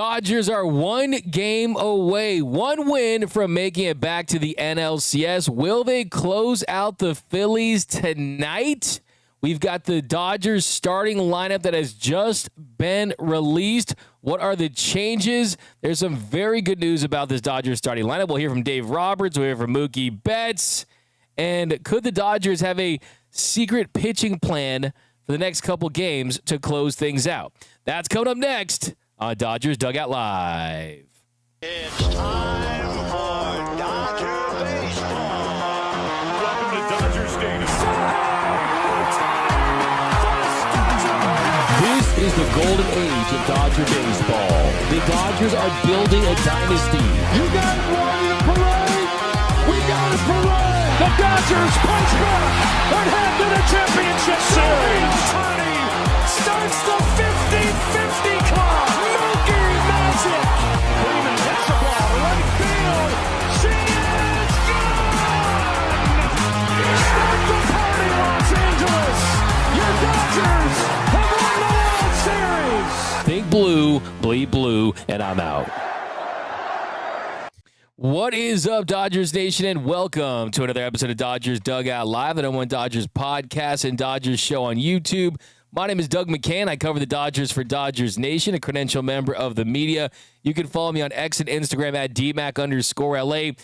Dodgers are one game away, one win from making it back to the NLCS. Will they close out the Phillies tonight? We've got the Dodgers starting lineup that has just been released. What are the changes? There's some very good news about this Dodgers starting lineup. We'll hear from Dave Roberts. We'll hear from Mookie Betts. And could the Dodgers have a secret pitching plan for the next couple games to close things out? That's coming up next on Dodgers Dugout Live. It's time for Dodger baseball. Welcome to Dodger Stadium. This is the golden age of Dodger baseball. The Dodgers are building a dynasty. You got it, Roy, the parade. We got it, parade. The Dodgers punch back and head to the championship series. Ohtani starts the 50-50 club. Mookie magic. Freeman hits the ball right field. She is gone. Start the party, Los Angeles. Your Dodgers have won the World Series. Think blue, bleed blue, and I'm out. What is up, Dodgers Nation, and welcome to another episode of Dodgers Dugout Live, the #1 Dodgers podcast and Dodgers show on YouTube. My name is Doug McKain. I cover the Dodgers for Dodgers Nation, a credential member of the media. You can follow me on X and Instagram at DMac_LA.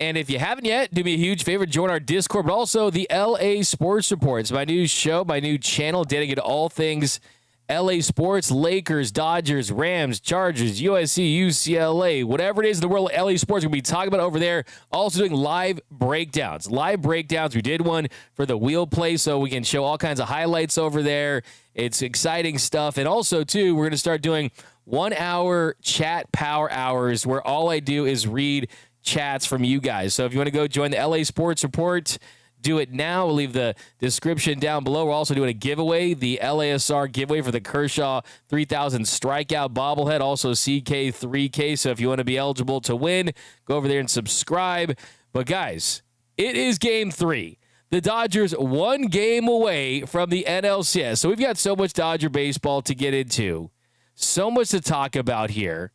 And if you haven't yet, do me a huge favor, join our Discord, but also the LA Sports Reports, my new show, my new channel dedicated to all things LA sports, Lakers, Dodgers, Rams, Chargers, USC, UCLA, whatever it is in the world of LA sports, we're going to be talking about over there. Also doing live breakdowns. We did one for the wheel play, so we can show all kinds of highlights over there. It's exciting stuff. And also, too, we're going to start doing 1 hour chat power hours where all I do is read chats from you guys. So if you want to go join the LA Sports Report, do it now. We'll leave the description down below. We're also doing a giveaway, the LASR giveaway for the Kershaw 3000 strikeout bobblehead, also CK3K. So if you want to be eligible to win, go over there and subscribe. But guys, it is game 3. The Dodgers one game away from the NLCS. So we've got so much Dodger baseball to get into, so much to talk about here.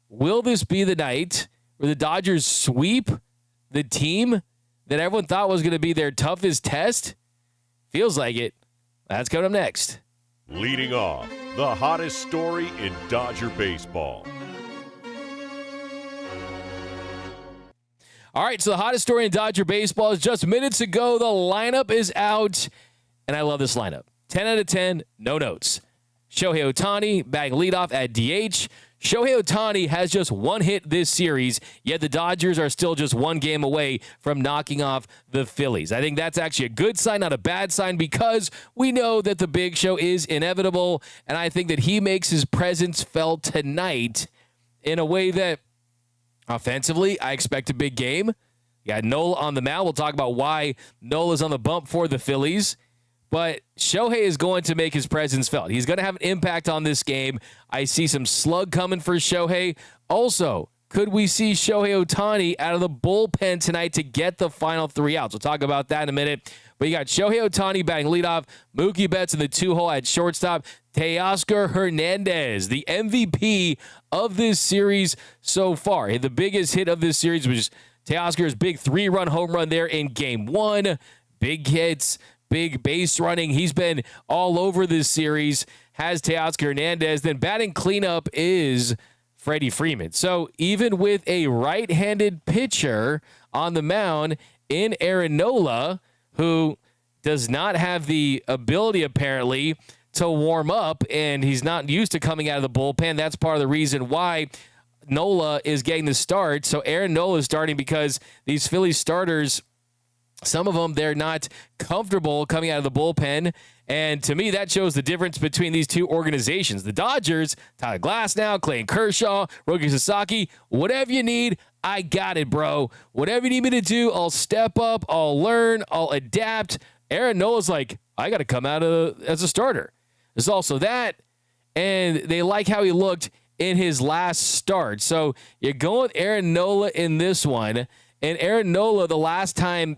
Will this be the night where the Dodgers sweep the team that everyone thought was going to be their toughest test? Feels like it. That's coming up next. Leading off, the hottest story in Dodger baseball. All right, so the hottest story in Dodger baseball is just minutes ago. The lineup is out, and I love this lineup. 10 out of 10, no notes. Shohei Ohtani batting leadoff at DH. Shohei Ohtani has just one hit this series, yet the Dodgers are still just one game away from knocking off the Phillies. I think that's actually a good sign, not a bad sign, because we know that the big show is inevitable, and I think that he makes his presence felt tonight in a way that offensively, I expect a big game. You got Nola on the mound. We'll talk about why Nola's on the bump for the Phillies. But Shohei is going to make his presence felt. He's going to have an impact on this game. I see some slug coming for Shohei. Also, could we see Shohei Ohtani out of the bullpen tonight to get the final 3 outs? We'll talk about that in a minute. But you got Shohei Ohtani batting leadoff, Mookie Betts in the 2-hole at shortstop, Teoscar Hernandez, the MVP of this series so far. The biggest hit of this series was Teoscar's big 3-run home run there in Game 1. Big hits, big base running. He's been all over this series, has Teoscar Hernandez. Then batting cleanup is Freddie Freeman. So even with a right-handed pitcher on the mound in Aaron Nola, who does not have the ability apparently to warm up, and he's not used to coming out of the bullpen. That's part of the reason why Nola is getting the start. So Aaron Nola is starting because these Phillies starters, some of them, they're not comfortable coming out of the bullpen. And to me, that shows the difference between these two organizations. The Dodgers, Tyler Glasnow, Clayton Kershaw, Roki Sasaki, whatever you need, I got it, bro. Whatever you need me to do, I'll step up, I'll learn, I'll adapt. Aaron Nola's like, I got to come out as a starter. There's also that, and they like how he looked in his last start. So you're going with Aaron Nola in this one, and Aaron Nola, the last time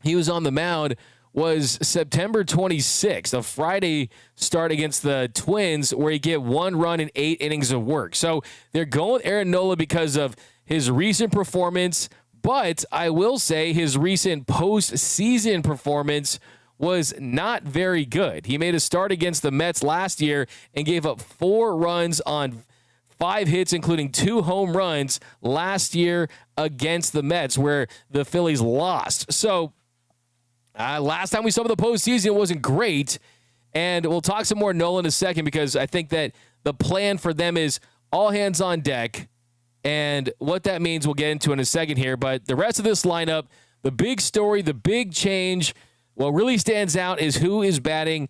he was on the mound, was September 26th, a Friday start against the Twins where he get 1 run in 8 innings of work. So they're going Aaron Nola because of his recent performance, but I will say his recent postseason performance was not very good. He made a start against the Mets last year and gave up 4 runs on 5 hits, including 2 home runs last year against the Mets, where the Phillies lost. So last time we saw him in the postseason, it wasn't great. And we'll talk some more Nola in a second, because I think that the plan for them is all hands on deck. And what that means, we'll get into in a second here. But the rest of this lineup, the big story, the big change, what really stands out is who is batting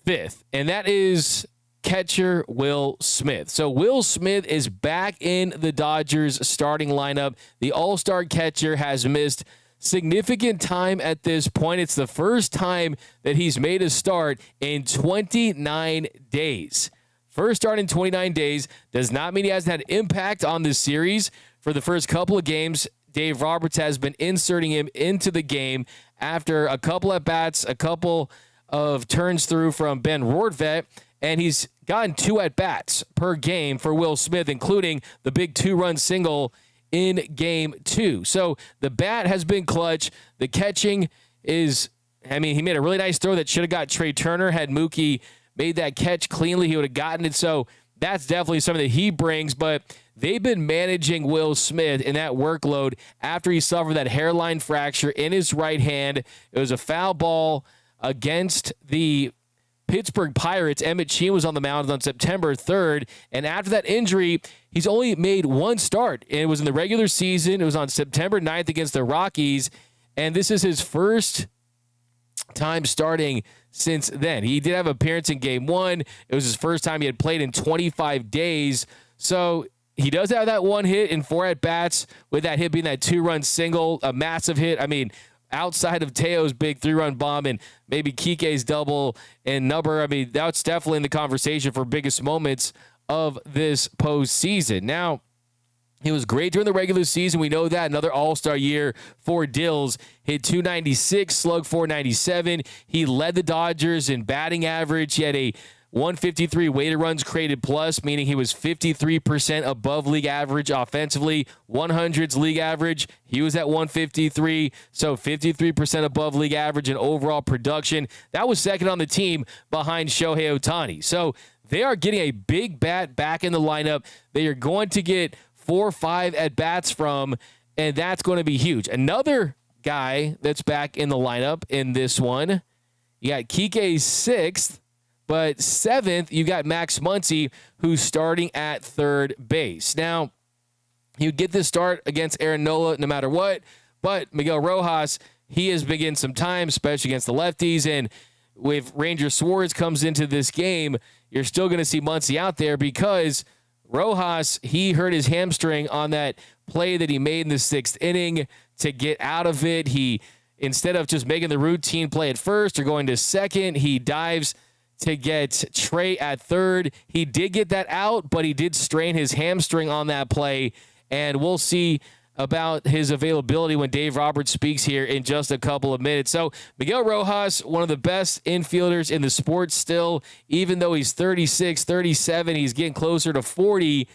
5th. And that is catcher Will Smith. So Will Smith is back in the Dodgers starting lineup. The all-star catcher has missed significant time at this point. It's the first time that he's made a start in 29 days. First start in 29 days does not mean he hasn't had impact on this series. For the first couple of games, Dave Roberts has been inserting him into the game after a couple at bats, a couple of turns through from Ben Rortvedt, and he's gotten 2 at bats per game for Will Smith, including the big 2-run single in game 2. So the bat has been clutch. The catching is, he made a really nice throw that should have got Trey Turner. Had Mookie made that catch cleanly, he would have gotten it. So that's definitely something that he brings. But they've been managing Will Smith in that workload after he suffered that hairline fracture in his right hand. It was a foul ball against the Pittsburgh Pirates. Emmet Sheehan was on the mound on September 3rd, and after that injury, he's only made 1 start, and it was in the regular season. It was on September 9th against the Rockies, and this is his first time starting since then. He did have an appearance in Game 1. It was his first time he had played in 25 days, so he does have that 1 hit in 4 at-bats, with that hit being that 2-run single, a massive hit. Outside of Teo's big 3-run bomb and maybe Kike's double and number, that's definitely in the conversation for biggest moments of this postseason. Now, he was great during the regular season. We know that. Another all-star year for Dills. Hit .296, slug .497. He led the Dodgers in batting average. He had a 153 weighted runs created plus, meaning he was 53% above league average offensively. 100's league average, he was at 153, so 53% above league average in overall production. That was second on the team behind Shohei Ohtani. So they are getting a big bat back in the lineup. They are going to get 4 or 5 at-bats from, and that's going to be huge. Another guy that's back in the lineup in this one, you got Kike 6th, but 7th, you got Max Muncy, who's starting at 3rd base. Now, you get this start against Aaron Nola no matter what, but Miguel Rojas, he has been getting some time, especially against the lefties, and if Ranger Suarez comes into this game, you're still going to see Muncy out there because Rojas, he hurt his hamstring on that play that he made in the 6th inning. To get out of it, he, instead of just making the routine play at first or going to second, he dives to get Trey at 3rd. He did get that out, but he did strain his hamstring on that play, and we'll see about his availability when Dave Roberts speaks here in just a couple of minutes. So Miguel Rojas, one of the best infielders in the sport still, even though he's 36, 37, he's getting closer to 40,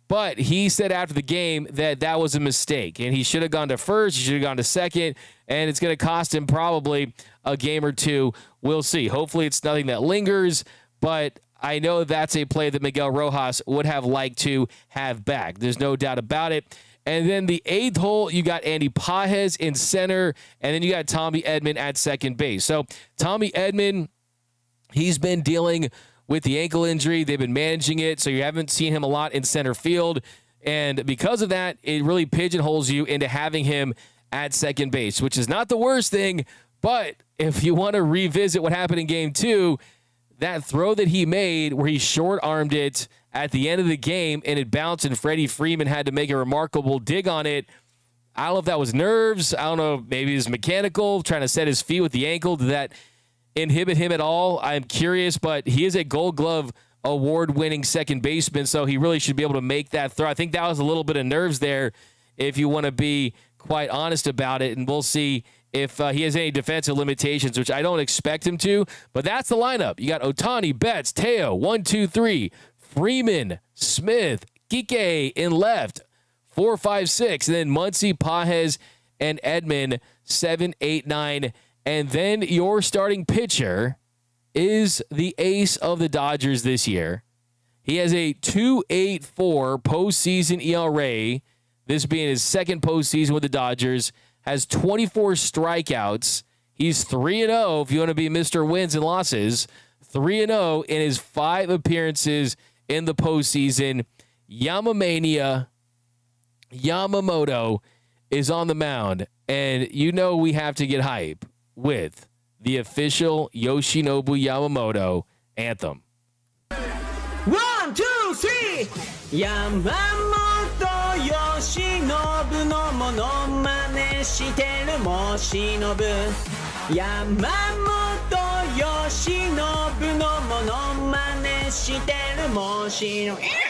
but he said after the game that that was a mistake, and he should have gone to first, he should have gone to second, and it's going to cost him probably a game or 2. We'll see. Hopefully it's nothing that lingers, but I know that's a play that Miguel Rojas would have liked to have back. There's no doubt about it. And then the 8th hole, you got Andy Pages in center, and then you got Tommy Edman at second base. So Tommy Edman, he's been dealing with the ankle injury. They've been managing it, so you haven't seen him a lot in center field. And because of that, it really pigeonholes you into having him at second base, which is not the worst thing. But if you want to revisit what happened in Game 2, that throw that he made where he short-armed it at the end of the game and it bounced and Freddie Freeman had to make a remarkable dig on it. I don't know if that was nerves. I don't know. Maybe it was mechanical, trying to set his feet with the ankle. Did that inhibit him at all? I'm curious, but he is a Gold Glove award-winning second baseman, so he really should be able to make that throw. I think that was a little bit of nerves there if you want to be quite honest about it, and we'll see if he has any defensive limitations, which I don't expect him to. But that's the lineup. You got Ohtani, Betts, Teo, 1, 2, 3, Freeman, Smith, Kike in left, 4, 5, 6, and then Muncy, Pages, and Edman, 7, 8, 9. And then your starting pitcher is the ace of the Dodgers this year. He has a 2.84 postseason ERA, this being his second postseason with the Dodgers, has 24 strikeouts. He's 3-0 if you want to be Mr. Wins and Losses, 3-0 in his 5 appearances in the postseason. Yamamoto is on the mound, and you know we have to get hype with the official Yoshinobu Yamamoto anthem. 1, 2, 3 Yamamoto Yoshinobu no mono mane shiteru mo shinobu Yamamoto Yoshinobu no mono mane shiteru mo shinobu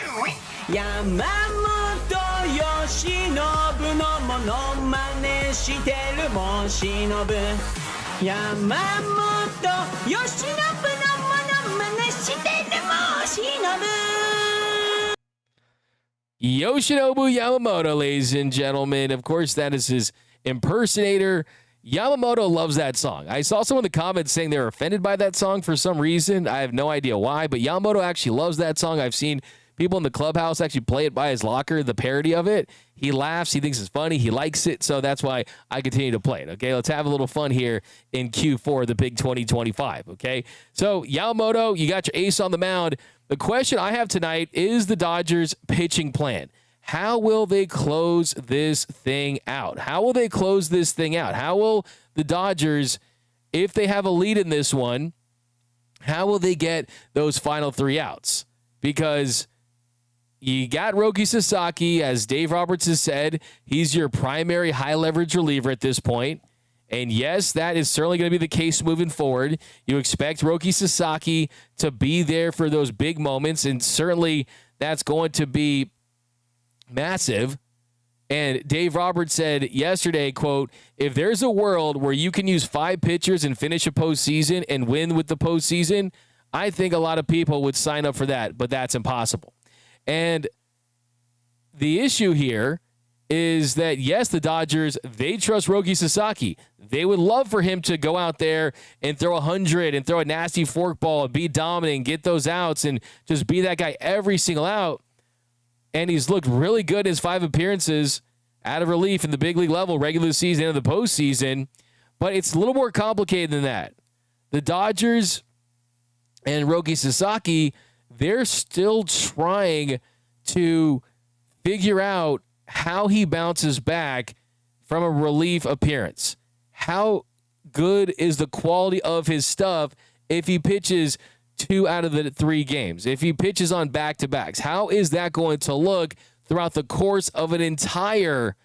Yamamoto Yoshinobu no mono mane shiteru mo shinobu Yamamoto Yoshinobu no mono mane shiteru mo shinobu. Yoshinobu Yamamoto, ladies and gentlemen. Of course, that is his impersonator. Yamamoto loves that song. I saw some in the comments saying they were offended by that song for some reason. I have no idea why, but Yamamoto actually loves that song. I've seen people in the clubhouse actually play it by his locker, the parody of it. He laughs. He thinks it's funny. He likes it. So that's why I continue to play it. Okay, let's have a little fun here in Q4, the big 2025. Okay, so Yamamoto, you got your ace on the mound. The question I have tonight is the Dodgers pitching plan. How will they close this thing out? How will they close this thing out? How will the Dodgers, if they have a lead in this one, how will they get those final 3 outs? Because you got Roki Sasaki, as Dave Roberts has said, he's your primary high leverage reliever at this point. And yes, that is certainly going to be the case moving forward. You expect Roki Sasaki to be there for those big moments, and certainly that's going to be massive. And Dave Roberts said yesterday, quote, if there's a world where you can use 5 pitchers and finish a postseason and win with the postseason, I think a lot of people would sign up for that, but that's impossible. And the issue here is that, yes, the Dodgers, they trust Roki Sasaki. They would love for him to go out there and throw 100 and throw a nasty forkball and be dominant and get those outs and just be that guy every single out. And he's looked really good in his 5 appearances out of relief in the big league level, regular season and the postseason. But it's a little more complicated than that. The Dodgers and Roki Sasaki, they're still trying to figure out how he bounces back from a relief appearance. How good is the quality of his stuff if he pitches 2 out of the 3 games? If he pitches on back-to-backs, how is that going to look throughout the course of an entire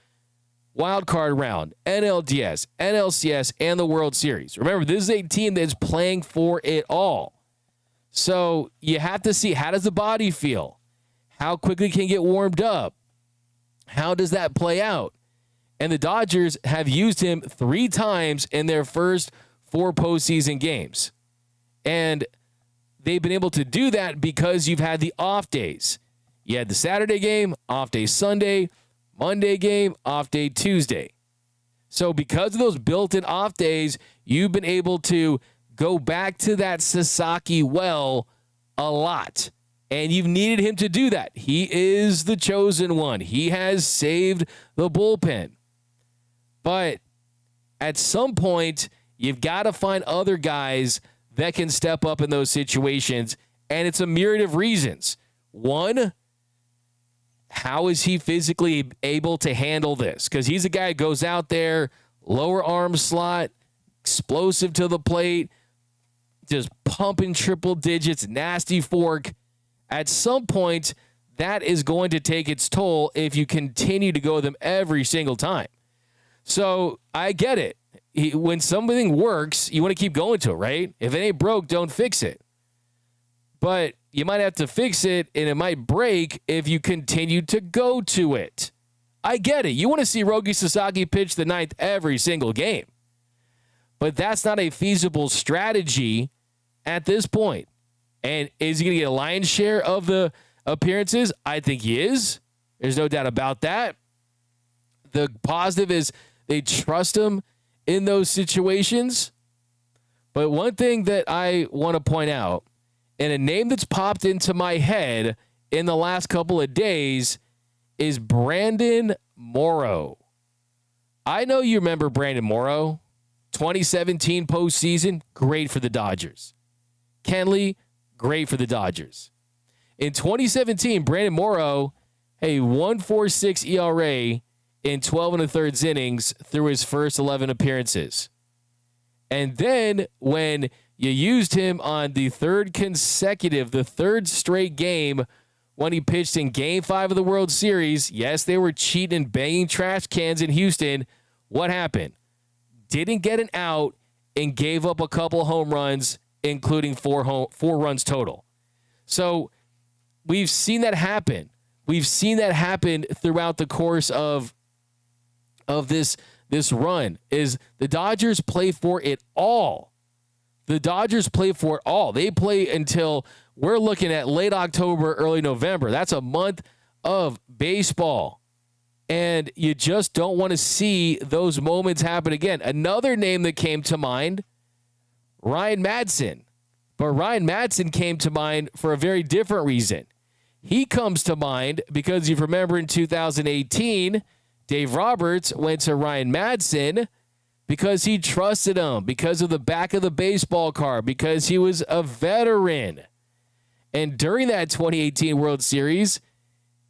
wild card round, NLDS, NLCS, and the World Series? Remember, this is a team that's playing for it all. So you have to see, how does the body feel? How quickly can it get warmed up? How does that play out? And the Dodgers have used him 3 times in their first 4 postseason games. And they've been able to do that because you've had the off days. You had the Saturday game, off day Sunday, Monday game, off day Tuesday. So because of those built-in off days, you've been able to go back to that Sasaki well a lot. And you've needed him to do that. He is the chosen one. He has saved the bullpen. But at some point, you've got to find other guys that can step up in those situations. And it's a myriad of reasons. One, how is he physically able to handle this? Because he's a guy who goes out there, lower arm slot, explosive to the plate, just pumping triple digits, nasty fork. At some point, that is going to take its toll if you continue to go with them every single time. So I get it. When something works, you want to keep going to it, right? If it ain't broke, don't fix it. But you might have to fix it, and it might break if you continue to go to it. I get it. You want to see Roki Sasaki pitch the 9th every single game. but that's not a feasible strategy at this point. And is he going to get a lion's share of the appearances? I think he is. There's no doubt about that. The positive is they trust him in those situations. But one thing that I want to point out, and a name that's popped into my head in the last couple of days, is Brandon Morrow. I know you remember Brandon Morrow. 2017 postseason, great for the Dodgers. Kenley, great for the Dodgers. In 2017, Brandon Morrow, a 1.46 ERA in 12 1/3 innings through his first 11 appearances. And then when you used him on the third straight game when he pitched in Game 5 of the World Series, yes, they were cheating and banging trash cans in Houston. What happened? Didn't get an out and gave up a couple home runs, including four runs total. So we've seen that happen. We've seen that happen throughout the course of this run. Is the Dodgers play for it all. The Dodgers play for it all. They play until we're looking at late October, early November. That's a month of baseball. And you just don't want to see those moments happen again. Another name that came to mind, Ryan Madson. But Ryan Madson came to mind for a very different reason. He comes to mind because you remember in 2018, Dave Roberts went to Ryan Madson because he trusted him, because of the back of the baseball card, because he was a veteran. And during that 2018 World Series,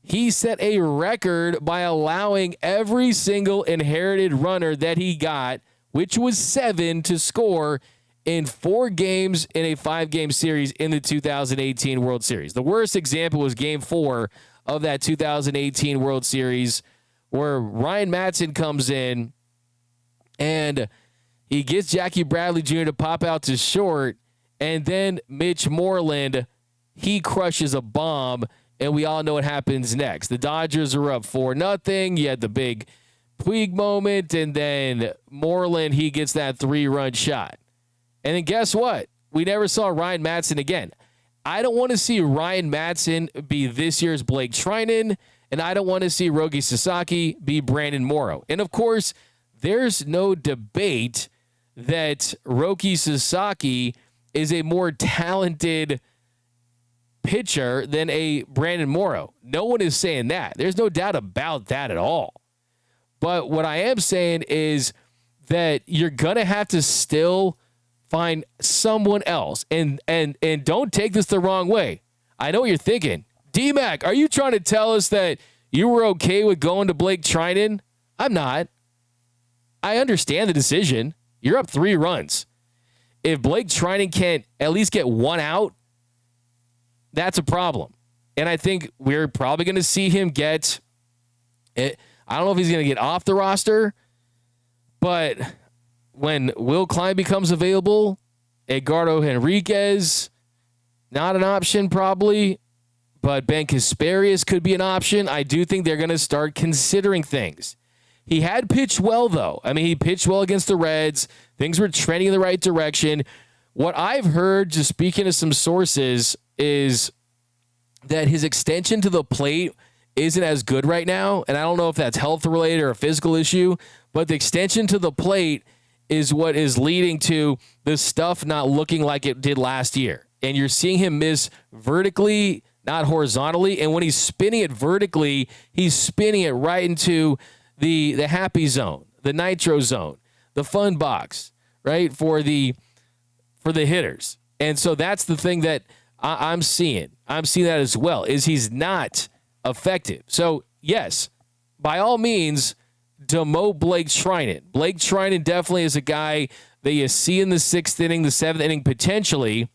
he set a record by allowing every single inherited runner that he got, which was 7, to score in 4 games in a 5-game series in the 2018 World Series. The worst example was Game 4 of that 2018 World Series, where Ryan Madson comes in and he gets Jackie Bradley Jr. to pop out to short, and then Mitch Moreland, he crushes a bomb, and we all know what happens next. The Dodgers are up 4-0. You had the big Puig moment, and then Moreland, he gets that 3-run shot. And then guess what? We never saw Ryan Madson again. I don't want to see Ryan Madson be this year's Blake Trinan, and I don't want to see Rogi Sasaki be Brandon Morrow. And, of course, there's no debate that Rogi Sasaki is a more talented pitcher than a Brandon Morrow. No one is saying that. There's no doubt about that at all. But what I am saying is that you're going to have to still find someone else. And don't take this the wrong way. I know what you're thinking. D-Mac, are you trying to tell us that you were okay with going to Blake Trinan? I'm not. I understand the decision. You're up 3 runs. If Blake Trinan can't at least get 1 out, that's a problem. And I think we're probably going to see him get it. I don't know if he's going to get off the roster, but when Will Klein becomes available, Edgardo Henriquez, not an option probably, but Ben Kasparius could be an option. I do think they're going to start considering things. He had pitched well, though. I mean, he pitched well against the Reds. Things were trending in the right direction. What I've heard, just speaking to some sources, is that his extension to the plate isn't as good right now. And I don't know if that's health related or a physical issue, but the extension to the plate is what is leading to the stuff not looking like it did last year. And you're seeing him miss vertically, not horizontally. And when he's spinning it vertically, he's spinning it right into the happy zone, the nitro zone, the fun box, right, for the hitters. And so that's the thing that I'm seeing. I'm seeing that as well, is he's not effective. So, yes, by all means, demote Blake Trinan. Blake Trinan definitely is a guy that you see in the 6th inning, the 7th inning potentially,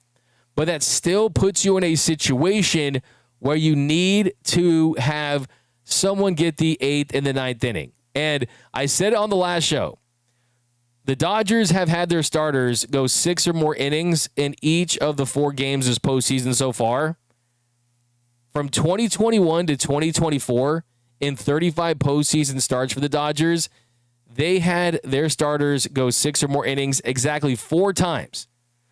but that still puts you in a situation where you need to have someone get the 8th and the 9th inning. And I said it on the last show. The Dodgers have had their starters go 6 or more innings in each of the 4 games this postseason so far. From 2021 to 2024, in 35 postseason starts for the Dodgers, they had their starters go 6 or more innings exactly 4 times.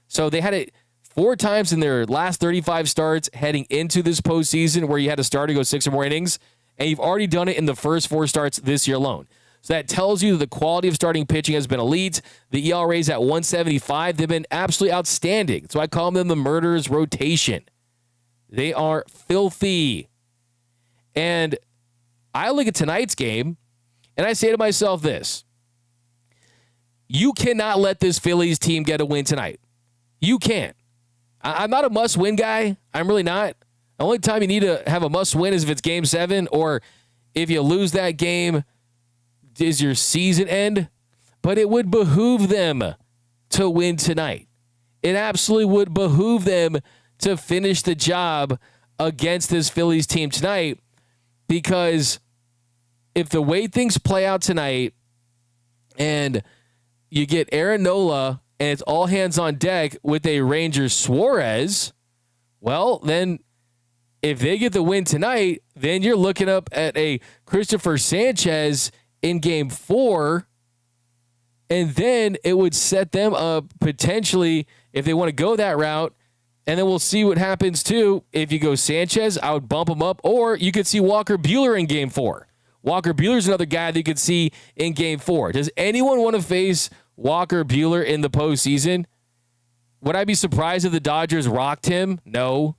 So they had it 4 times in their last 35 starts heading into this postseason where you had a starter go 6 or more innings, and you've already done it in the first 4 starts this year alone. So that tells you that the quality of starting pitching has been elite. The ERA is at 175. They've been absolutely outstanding. So I call them the murderers rotation. They are filthy. And I look at tonight's game, and I say to myself this. You cannot let this Phillies team get a win tonight. You can't. I'm not a must-win guy. I'm really not. The only time you need to have a must-win is if it's Game 7, or if you lose that game, is your season end. But it would behoove them to win tonight. It absolutely would behoove them to finish the job against this Phillies team tonight, because if the way things play out tonight and you get Aaron Nola and it's all hands on deck with a Ranger Suarez, well, then if they get the win tonight, then you're looking up at a Christopher Sanchez in Game 4, and then it would set them up potentially if they want to go that route. And then we'll see what happens, too. If you go Sanchez, I would bump him up. Or you could see Walker Buehler in Game 4. Walker Buehler's another guy that you could see in Game 4. Does anyone want to face Walker Buehler in the postseason? Would I be surprised if the Dodgers rocked him? No.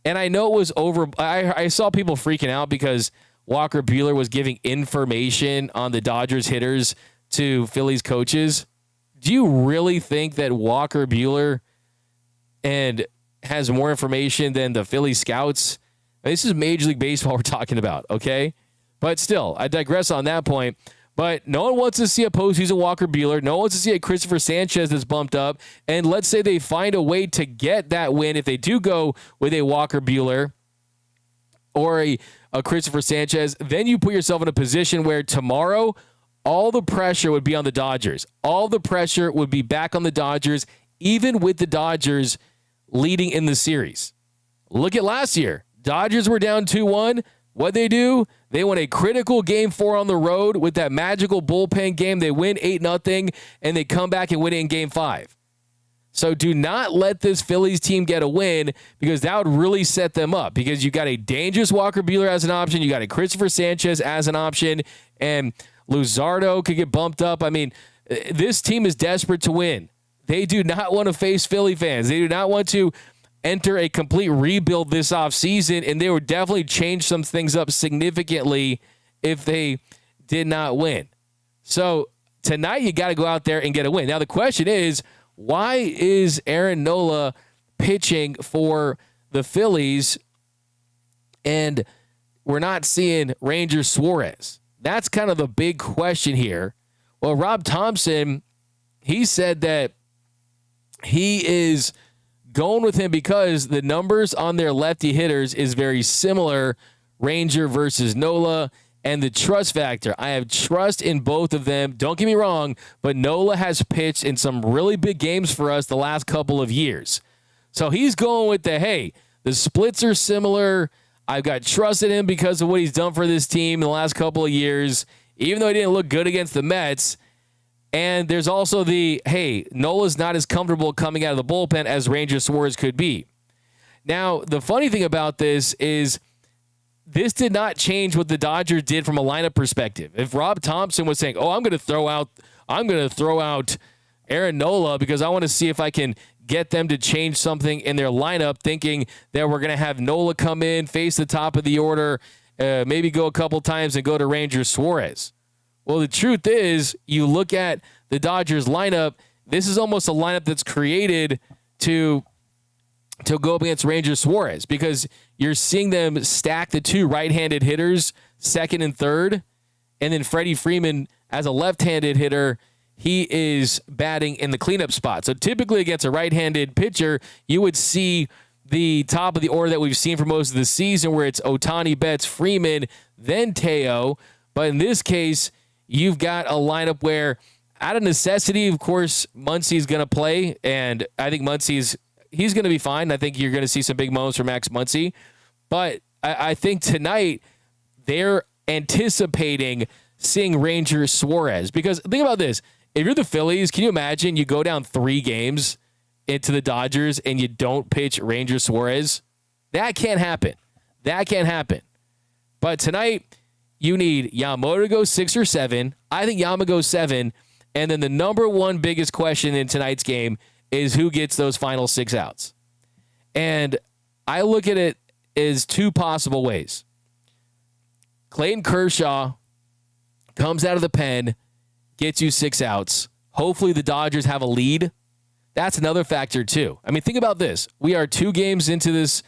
And I know it was over. I saw people freaking out because Walker Buehler was giving information on the Dodgers hitters to Phillies coaches. Do you really think that Walker Buehler and has more information than the Philly scouts? This is Major League Baseball we're talking about, okay? But still, I digress on that point. But no one wants to see a postseason Walker Buehler. No one wants to see a Christopher Sanchez that's bumped up. And let's say they find a way to get that win if they do go with a Walker Buehler or a Christopher Sanchez. Then you put yourself in a position where tomorrow all the pressure would be on the Dodgers. All the pressure would be back on the Dodgers, even with the Dodgers leading in the series. Look at last year. Dodgers were down 2-1. What'd they do? They won a critical Game 4 on the road with that magical bullpen game. They win 8-0, and they come back and win it in Game 5. So do not let this Phillies team get a win, because that would really set them up, because you got a dangerous Walker Buehler as an option. You got a Christopher Sanchez as an option, and Luzardo could get bumped up. I mean, this team is desperate to win. They do not want to face Philly fans. They do not want to enter a complete rebuild this offseason, and they would definitely change some things up significantly if they did not win. So tonight you got to go out there and get a win. Now the question is, why is Aaron Nola pitching for the Phillies and we're not seeing Ranger Suarez? That's kind of the big question here. Well, Rob Thompson, he said that he is going with him because the numbers on their lefty hitters is very similar, Ranger versus Nola, and the trust factor. I have trust in both of them. Don't get me wrong, but Nola has pitched in some really big games for us the last couple of years. So he's going with the splits are similar. I've got trust in him because of what he's done for this team in the last couple of years, even though he didn't look good against the Mets. And there's also Nola's not as comfortable coming out of the bullpen as Ranger Suarez could be. Now, the funny thing about this is this did not change what the Dodgers did from a lineup perspective. If Rob Thompson was saying, I'm going to throw out Aaron Nola because I want to see if I can get them to change something in their lineup, thinking that we're going to have Nola come in, face the top of the order, maybe go a couple times and go to Ranger Suarez. Well, the truth is, you look at the Dodgers lineup, this is almost a lineup that's created to go up against Ranger Suarez, because you're seeing them stack the two right-handed hitters, second and third, and then Freddie Freeman as a left-handed hitter, he is batting in the cleanup spot. So typically against a right-handed pitcher, you would see the top of the order that we've seen for most of the season, where it's Ohtani, Betts, Freeman, then Teo. But in this case, you've got a lineup where, out of necessity, of course, Muncy's going to play, and I think he's going to be fine. I think you're going to see some big moments from Max Muncy. But I think tonight they're anticipating seeing Ranger Suarez. Because think about this. If you're the Phillies, can you imagine you go down 3 games into the Dodgers and you don't pitch Ranger Suarez? That can't happen. That can't happen. But tonight, you need Yamamoto to go 6 or 7. I think Yama goes 7. And then the number one biggest question in tonight's game is who gets those final 6 outs. And I look at it as 2 possible ways. Clayton Kershaw comes out of the pen, gets you 6 outs. Hopefully the Dodgers have a lead. That's another factor too. I mean, think about this. We are 2 games into this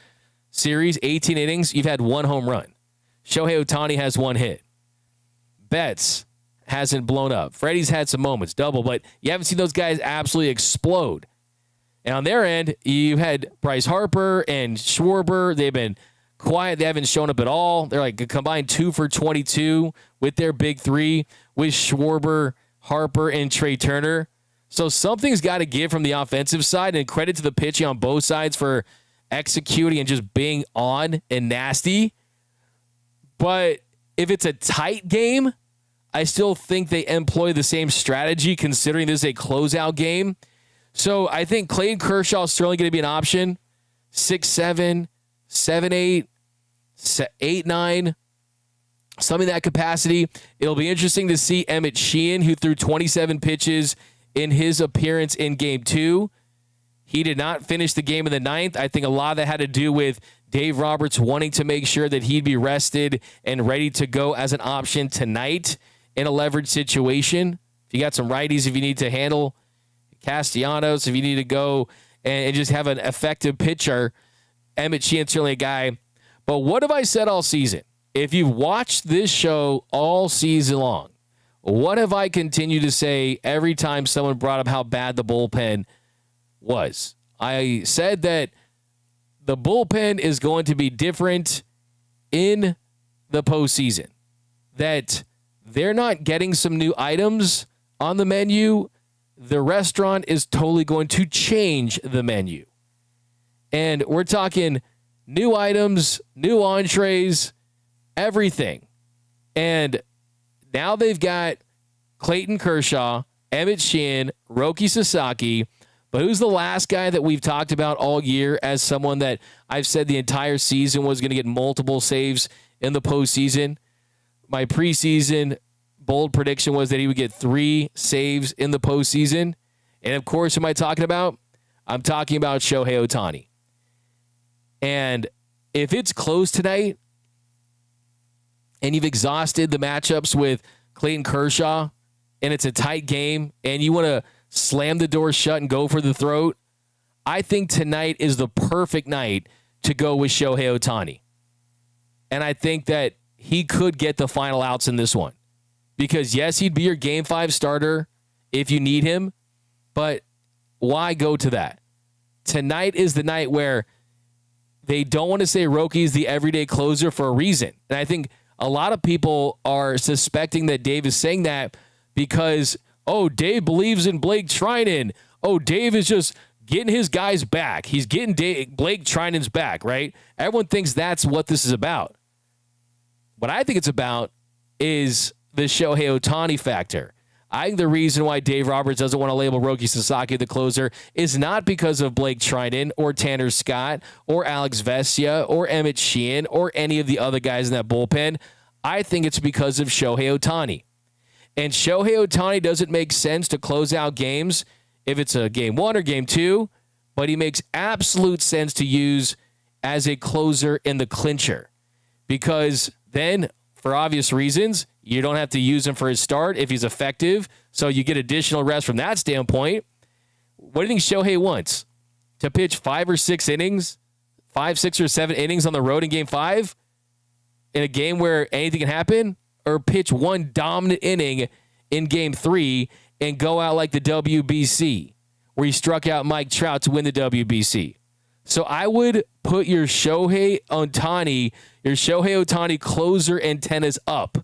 series, 18 innings. You've had 1 home run. Shohei Ohtani has 1 hit. Betts hasn't blown up. Freddie's had some moments, double, but you haven't seen those guys absolutely explode. And on their end, you had Bryce Harper and Schwarber. They've been quiet. They haven't shown up at all. They're like a combined 2 for 22 with their big 3 with Schwarber, Harper, and Trey Turner. So something's got to give from the offensive side, and credit to the pitching on both sides for executing and just being on and nasty. But if it's a tight game, I still think they employ the same strategy considering this is a closeout game. So I think Clayton Kershaw is certainly going to be an option. 6-7, 7-8, 8-9, something in that capacity. It'll be interesting to see Emmet Sheehan, who threw 27 pitches in his appearance in Game 2. He did not finish the game in the 9th. I think a lot of that had to do with Dave Roberts wanting to make sure that he'd be rested and ready to go as an option tonight in a leverage situation. If you got some righties, if you need to handle Castellanos, if you need to go and just have an effective pitcher, Emmet Sheehan's certainly a guy. But what have I said all season? If you've watched this show all season long, what have I continued to say every time someone brought up how bad the bullpen was? I said that the bullpen is going to be different in the postseason, that they're not getting some new items on the menu. The restaurant is totally going to change the menu. And we're talking new items, new entrees, everything. And now they've got Clayton Kershaw, Emmet Sheehan, Roki Sasaki. But who's the last guy that we've talked about all year as someone that I've said the entire season was going to get multiple saves in the postseason? My preseason bold prediction was that he would get 3 saves in the postseason. And of course, who am I talking about? I'm talking about Shohei Ohtani. And if it's close tonight and you've exhausted the matchups with Clayton Kershaw and it's a tight game and you want to slam the door shut and go for the throat, I think tonight is the perfect night to go with Shohei Ohtani. And I think that he could get the final outs in this one. Because, yes, he'd be your Game 5 starter if you need him, but why go to that? Tonight is the night where they don't want to say Roki's the everyday closer for a reason. And I think a lot of people are suspecting that Dave is saying that because, oh, Dave believes in Blake Trinan. Oh, Dave is just getting his guys back. He's getting Blake Trinan's back, right? Everyone thinks that's what this is about. What I think it's about is the Shohei Ohtani factor. I think the reason why Dave Roberts doesn't want to label Roki Sasaki the closer is not because of Blake Trinan or Tanner Scott or Alex Vesia or Emmet Sheehan or any of the other guys in that bullpen. I think it's because of Shohei Ohtani. And Shohei Ohtani doesn't make sense to close out games if it's a Game 1 or Game 2, but he makes absolute sense to use as a closer in the clincher. Because then, for obvious reasons, you don't have to use him for his start if he's effective, so you get additional rest from that standpoint. What do you think Shohei wants? To pitch 5 or 6 innings, 5, 6, or 7 innings on the road in Game 5 in a game where anything can happen? Or pitch 1 dominant inning in Game 3 and go out like the WBC, where he struck out Mike Trout to win the WBC? So I would put your Shohei Ohtani closer antennas up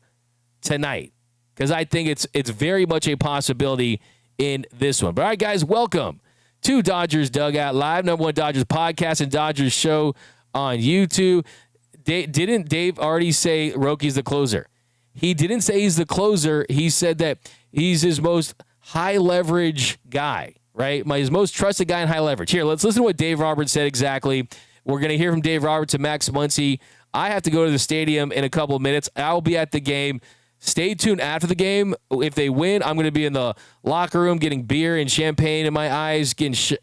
tonight, because I think it's very much a possibility in this one. But all right, guys, welcome to Dodgers Dugout Live, #1 Dodgers podcast and Dodgers show on YouTube. Didn't Dave already say Roki's the closer? he didn't say he's the closer. He said that he's his most high leverage guy, right? His most trusted guy in high leverage. Here, let's listen to what Dave Roberts said exactly. We're going to hear from Dave Roberts and Max Muncy. I have to go to the stadium in a couple of minutes. I'll be at the game. Stay tuned after the game. If they win, I'm going to be in the locker room getting beer and champagne in my eyes, getting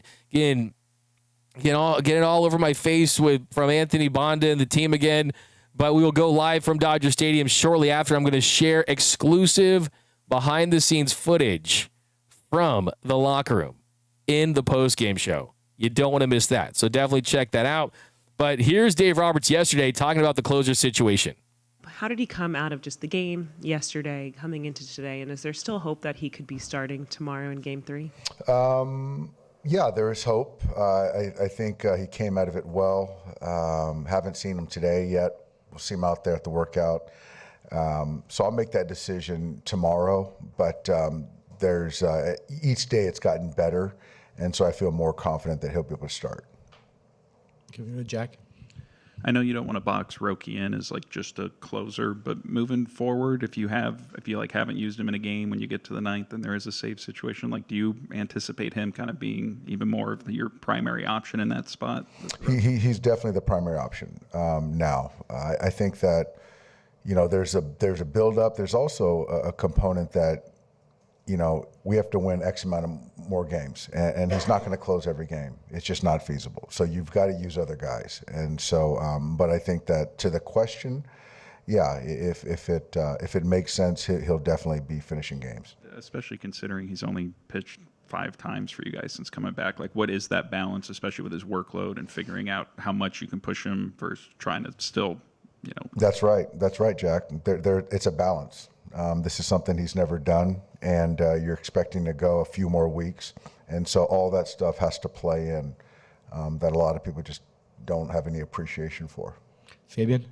it all over my face from Anthony Bonda and the team again. But we will go live from Dodger Stadium shortly after. I'm going to share exclusive behind-the-scenes footage from the locker room in the postgame show. You don't want to miss that. So definitely check that out. But here's Dave Roberts yesterday talking about the closer situation. How did he come out of just the game yesterday, coming into today, and is there still hope that he could be starting tomorrow in Game 3? Yeah, there is hope. I think he came out of it well. Haven't seen him today yet. We'll see him out there at the workout. So I'll make that decision tomorrow. But there's each day it's gotten better, and so I feel more confident that he'll be able to start. Can we go to Jack? I know you don't want to box Roki in as like just a closer, but moving forward, if you haven't used him in a game when you get to the ninth and there is a save situation, like do you anticipate him kind of being even more of your primary option in that spot? He's definitely the primary option now. I think that there's a build-up. There's also a component that we have to win X amount of more games, and he's not going to close every game. It's just not feasible. So you've got to use other guys. And so, but I think that to the question, yeah, if it makes sense, he'll definitely be finishing games. Especially considering he's only pitched 5 times for you guys since coming back. Like, what is that balance, especially with his workload and figuring out how much you can push him versus trying to still, That's right, Jack. It's a balance. This is something he's never done, and you're expecting to go a few more weeks. And so all that stuff has to play in that a lot of people just don't have any appreciation for. Fabian?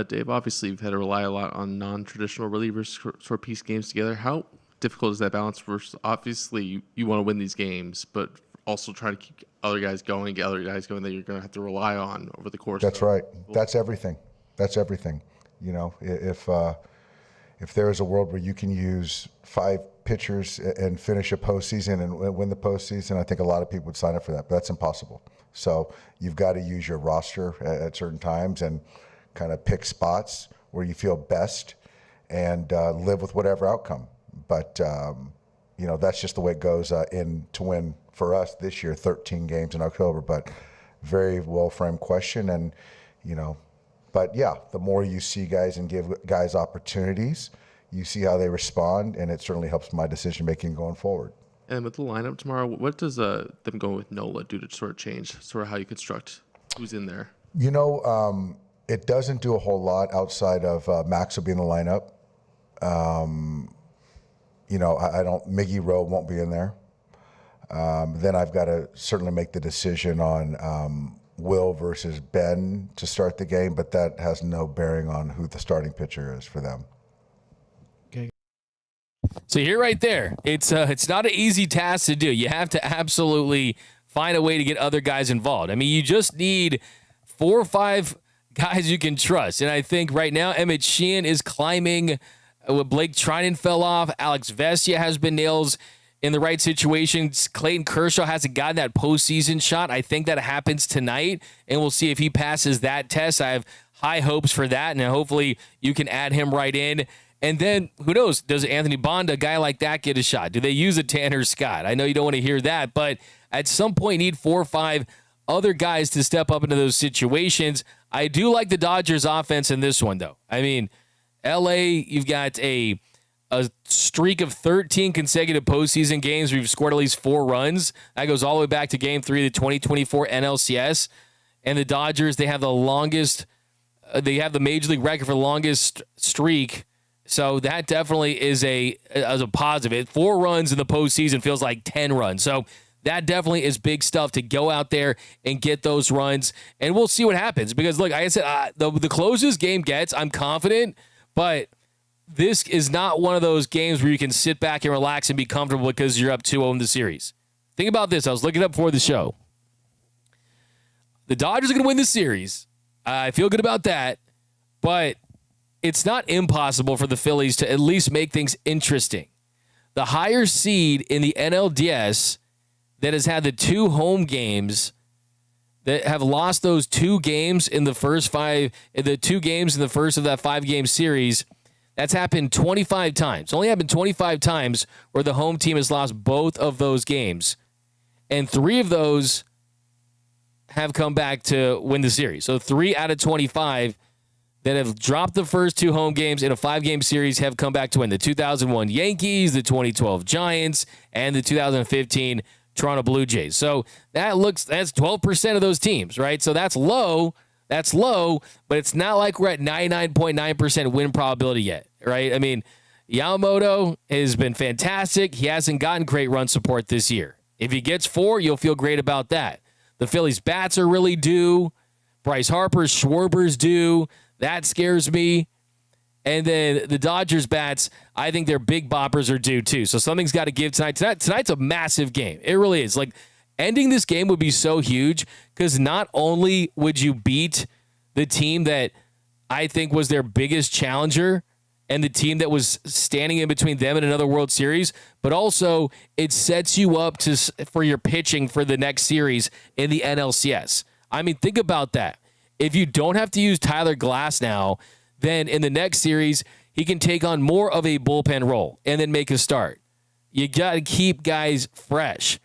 Dave, obviously you've had to rely a lot on non-traditional relievers for piece games together. How difficult is that balance versus obviously you want to win these games, but also trying to keep other guys going, get other guys going that you're going to have to rely on over the course That's right. That's everything. If there is a world where you can use 5 pitchers and finish a postseason and win the postseason, I think a lot of people would sign up for that, but that's impossible. So you've got to use your roster at certain times and kind of pick spots where you feel best and live with whatever outcome. But, that's just the way it goes in to win for us this year, 13 games in October, but very well-framed question. And, but yeah, the more you see guys and give guys opportunities, you see how they respond, and it certainly helps my decision-making going forward. And with the lineup tomorrow, what does them going with Nola do to sort of change sort of how you construct who's in there? It doesn't do a whole lot outside of Max will be in the lineup. Miggy Rowe won't be in there. Then I've got to certainly make the decision on Will versus Ben to start the game, but that has no bearing on who the starting pitcher is for them. Okay. So here right there, it's not an easy task to do. You have to absolutely find a way to get other guys involved. I mean, you just need 4 or 5 guys you can trust. And I think right now Emmet Sheehan is climbing. Blake Trinan fell off. Alex Vesia has been nails in the right situations. Clayton Kershaw hasn't gotten that postseason shot. I think that happens tonight, and we'll see if he passes that test. I have high hopes for that, and hopefully you can add him right in. And then, who knows, does Anthony Bonda, a guy like that, get a shot? Do they use a Tanner Scott? I know you don't want to hear that, but at some point you need 4 or 5 other guys to step up into those situations. I do like the Dodgers offense in this one, though. I mean, L.A., you've got a streak of 13 consecutive postseason games where you've scored at least 4 runs. That goes all the way back to Game 3 of the 2024 NLCS. And the Dodgers, they have the Major League record for the longest streak. So that definitely is a positive. 4 runs in the postseason feels like 10 runs. So that definitely is big stuff to go out there and get those runs. And we'll see what happens. Because, look, like I said, the closest game gets, I'm confident, but this is not one of those games where you can sit back and relax and be comfortable because you're up 2-0 in the series. Think about this. I was looking up before the show. The Dodgers are going to win the series. I feel good about that. But it's not impossible for the Phillies to at least make things interesting. The higher seed in the NLDS that has had the 2 home games, that have lost those 2 games in the first 5, the 2 games in the first of that 5-game series, that's happened 25 times. It's only happened 25 times where the home team has lost both of those games. And 3 of those have come back to win the series. So 3 out of 25 that have dropped the first 2 home games in a 5-game series have come back to win. The 2001 Yankees, the 2012 Giants, and the 2015 Toronto Blue Jays. So that's 12% of those teams, right? So that's low, but it's not like we're at 99.9% win probability yet, right? I mean, Yamamoto has been fantastic. He hasn't gotten great run support this year. If he gets 4, you'll feel great about that. The Phillies bats are really due. Bryce Harper's, Schwarber's due. That scares me. And then the Dodgers bats, I think their big boppers are due too. So something's got to give tonight. Tonight's a massive game. It really is. Like, ending this game would be so huge because not only would you beat the team that I think was their biggest challenger and the team that was standing in between them and another World Series, but also it sets you up for your pitching for the next series in the NLCS. I mean, think about that. If you don't have to use Tyler Glass now, then in the next series, he can take on more of a bullpen role and then make a start. You got to keep guys fresh.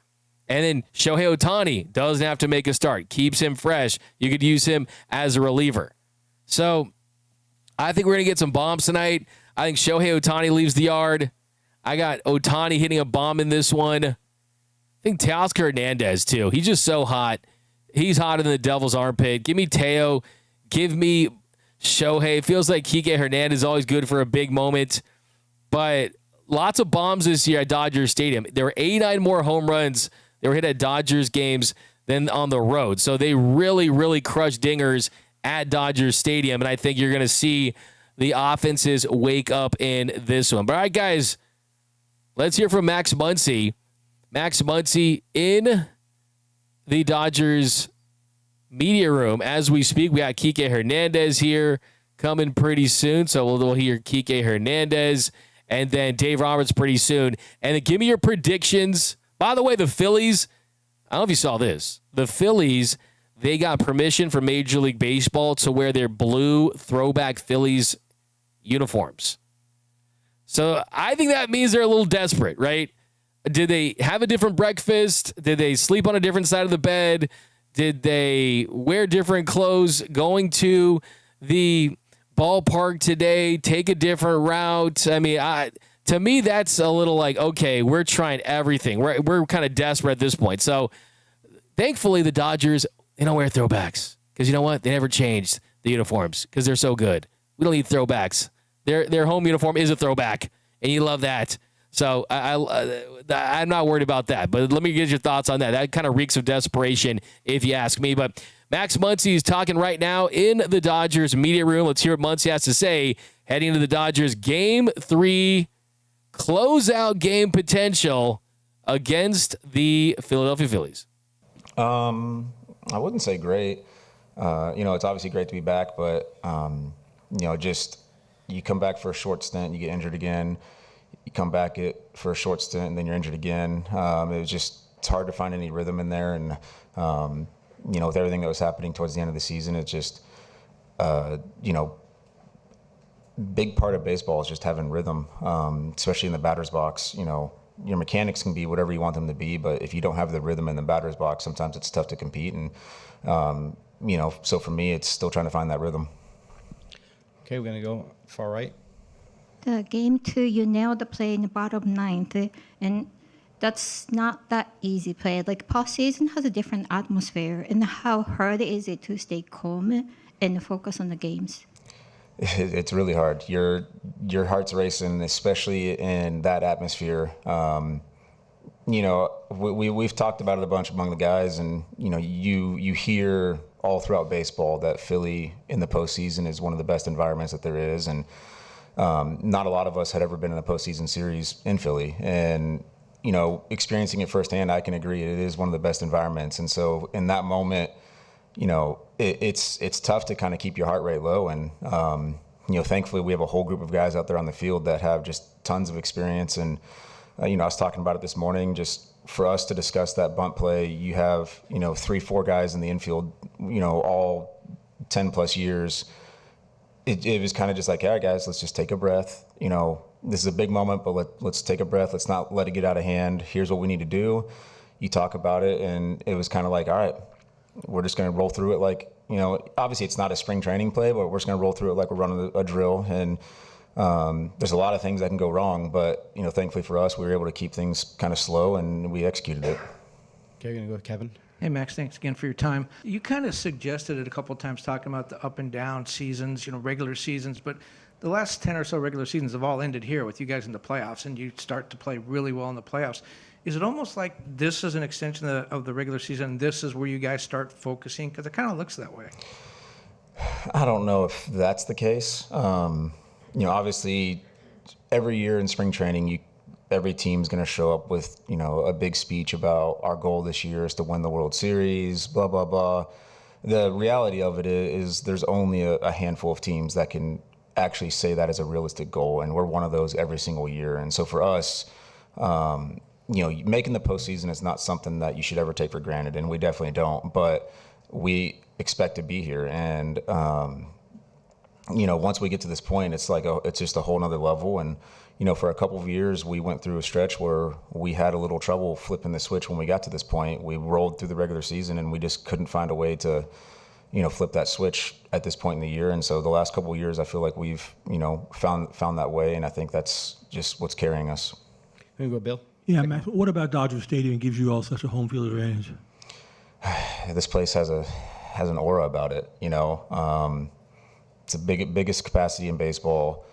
And then Shohei Ohtani doesn't have to make a start. Keeps him fresh. You could use him as a reliever. So I think we're going to get some bombs tonight. I think Shohei Ohtani leaves the yard. I got Ohtani hitting a bomb in this one. I think Teoscar Hernandez, too. He's just so hot. He's hotter than the devil's armpit. Give me Teo. Give me Shohei. Feels like Kike Hernandez is always good for a big moment. But lots of bombs this year at Dodgers Stadium. There were 89 more home runs that were hit at Dodgers games than on the road. So they really, really crushed dingers at Dodgers Stadium. And I think you're going to see the offenses wake up in this one. But all right, guys, let's hear from Max Muncy. Max Muncy in the Dodgers media room as we speak. We got Kike Hernandez here coming pretty soon, so we'll hear Kike Hernandez and then Dave Roberts pretty soon. And then give me your predictions. By the way, the Phillies, I don't know if you saw this. The Phillies, they got permission from Major League Baseball to wear their blue throwback Phillies uniforms. So I think that means they're a little desperate, right? Did they have a different breakfast? Did they sleep on a different side of the bed? Did they wear different clothes going to the ballpark today? Take a different route? I mean, to me, that's a little like, okay, we're trying everything. We're kind of desperate at this point. So thankfully, the Dodgers, they don't wear throwbacks because you know what? They never changed the uniforms because they're so good. We don't need throwbacks. Their home uniform is a throwback, and you love that. So I'm not worried about that. But let me get your thoughts on that. That kind of reeks of desperation, if you ask me. But Max Muncy is talking right now in the Dodgers media room. Let's hear what Muncy has to say heading into the Dodgers Game 3 closeout game potential against the Philadelphia Phillies. I wouldn't say great. It's obviously great to be back, but, just you come back for a short stint, you get injured again. You come back for a short stint, and then you're injured again. It's hard to find any rhythm in there. And, with everything that was happening towards the end of the season, it's just, big part of baseball is just having rhythm, especially in the batter's box. Your mechanics can be whatever you want them to be, but if you don't have the rhythm in the batter's box, sometimes it's tough to compete. And, so for me, it's still trying to find that rhythm. Okay, we're going to go far right. The game 2, you nailed the play in the bottom ninth, and that's not that easy play. Like, postseason has a different atmosphere, and how hard is it to stay calm and focus on the games? It's really hard. Your heart's racing, especially in that atmosphere. We've talked about it a bunch among the guys, and you hear all throughout baseball that Philly in the postseason is one of the best environments that there is, and not a lot of us had ever been in a postseason series in Philly, and experiencing it firsthand, I can agree it is one of the best environments. And so in that moment, it's tough to kind of keep your heart rate low, and thankfully we have a whole group of guys out there on the field that have just tons of experience. And, I was talking about it this morning, just for us to discuss that bunt play, you have, 3-4 guys in the infield, all 10 plus years. It was kind of just like, all right, guys, let's just take a breath. This is a big moment, but let's take a breath. Let's not let it get out of hand. Here's what we need to do. You talk about it, and it was kind of like, all right, we're just going to roll through it like, obviously it's not a spring training play, but we're just going to roll through it like we're running a drill. And there's a lot of things that can go wrong, but, thankfully for us, we were able to keep things kind of slow, and we executed it. Okay, we're going to go with Kevin. Hey, Max, thanks again for your time. You kind of suggested it a couple of times talking about the up and down seasons, regular seasons, but the last 10 or so regular seasons have all ended here with you guys in the playoffs, and you start to play really well in the playoffs. Is it almost like this is an extension of the regular season, and this is where you guys start focusing? Because it kind of looks that way. I don't know if that's the case. Obviously, every year in spring training, every team's going to show up with, a big speech about our goal this year is to win the World Series, blah, blah, blah. The reality of it is there's only a handful of teams that can actually say that as a realistic goal, and we're one of those every single year. And so for us, making the postseason is not something that you should ever take for granted, and we definitely don't. But we expect to be here, and once we get to this point, it's like it's just a whole nother level. And for a couple of years, we went through a stretch where we had a little trouble flipping the switch when we got to this point. We rolled through the regular season, and we just couldn't find a way to flip that switch at this point in the year. And so the last couple of years, I feel like we've found that way, and I think that's just what's carrying us. Here we go, Bill. Yeah, Max, what about Dodger Stadium gives you all such a home field advantage? This place has an aura about it. It's the biggest capacity in baseball.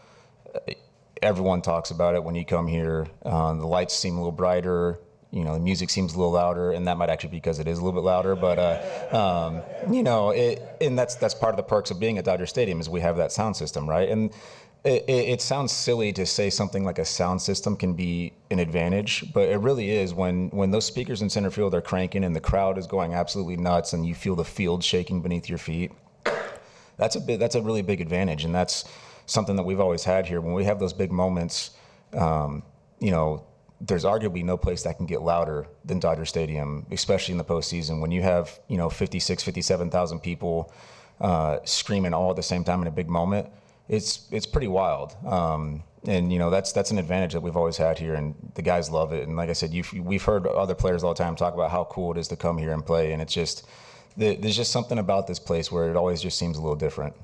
Everyone talks about it when you come here. The lights seem a little brighter. The music seems a little louder, and that might actually be because it is a little bit louder. But and that's part of the perks of being at Dodger Stadium is we have that sound system, right? And it sounds silly to say something like a sound system can be an advantage, but it really is when those speakers in center field are cranking and the crowd is going absolutely nuts, and you feel the field shaking beneath your feet. That's a really big advantage, and that's something that we've always had here. When we have those big moments, there's arguably no place that can get louder than Dodger Stadium, especially in the postseason when you have 56, 57,000 people screaming all at the same time in a big moment. It's pretty wild, and that's an advantage that we've always had here, and the guys love it. And like I said, we've heard other players all the time talk about how cool it is to come here and play, and it's just there's just something about this place where it always just seems a little different.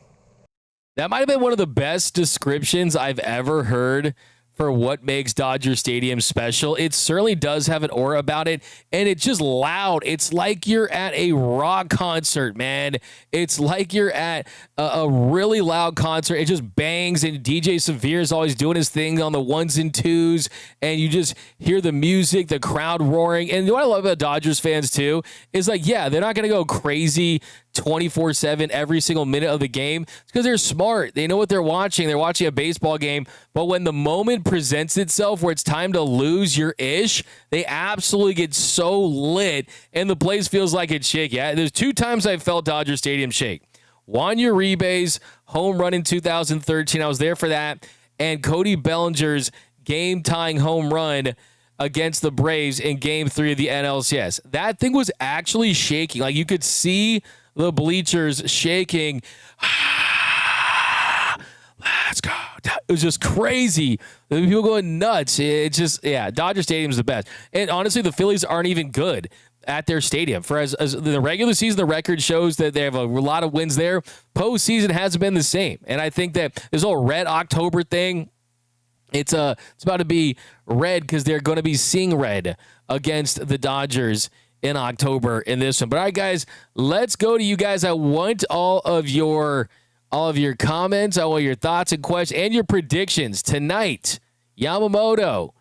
That might have been one of the best descriptions I've ever heard for what makes Dodger Stadium special. It certainly does have an aura about it, and it's just loud. It's like you're at a rock concert, man. It's like you're at a really loud concert. It just bangs, and DJ Severe is always doing his thing on the ones and twos, and you just hear the music, the crowd roaring. And what I love about Dodgers fans, too, is like, yeah, they're not going to go crazy 24/7 every single minute of the game. It's because they're smart. They know what they're watching. They're watching a baseball game. But when the moment presents itself where it's time to lose your ish, they absolutely get so lit, and the place feels like it's shaky. There's 2 times I felt Dodger Stadium shake. Juan Uribe's home run in 2013. I was there for that. And Cody Bellinger's game-tying home run against the Braves in Game 3 of the NLCS. That thing was actually shaking. Like, you could see the bleachers shaking. Let's go. It was just crazy. People going nuts. It's just, yeah, Dodger Stadium is the best. And honestly, the Phillies aren't even good at their stadium. For as the regular season, the record shows that they have a lot of wins there. Postseason hasn't been the same. And I think that this whole Red October thing, it's about to be red because they're going to be seeing red against the Dodgers in October in this one. But all right, guys, let's go to you guys. I want all of your comments, all of your thoughts and questions, and your predictions tonight. Yamamoto,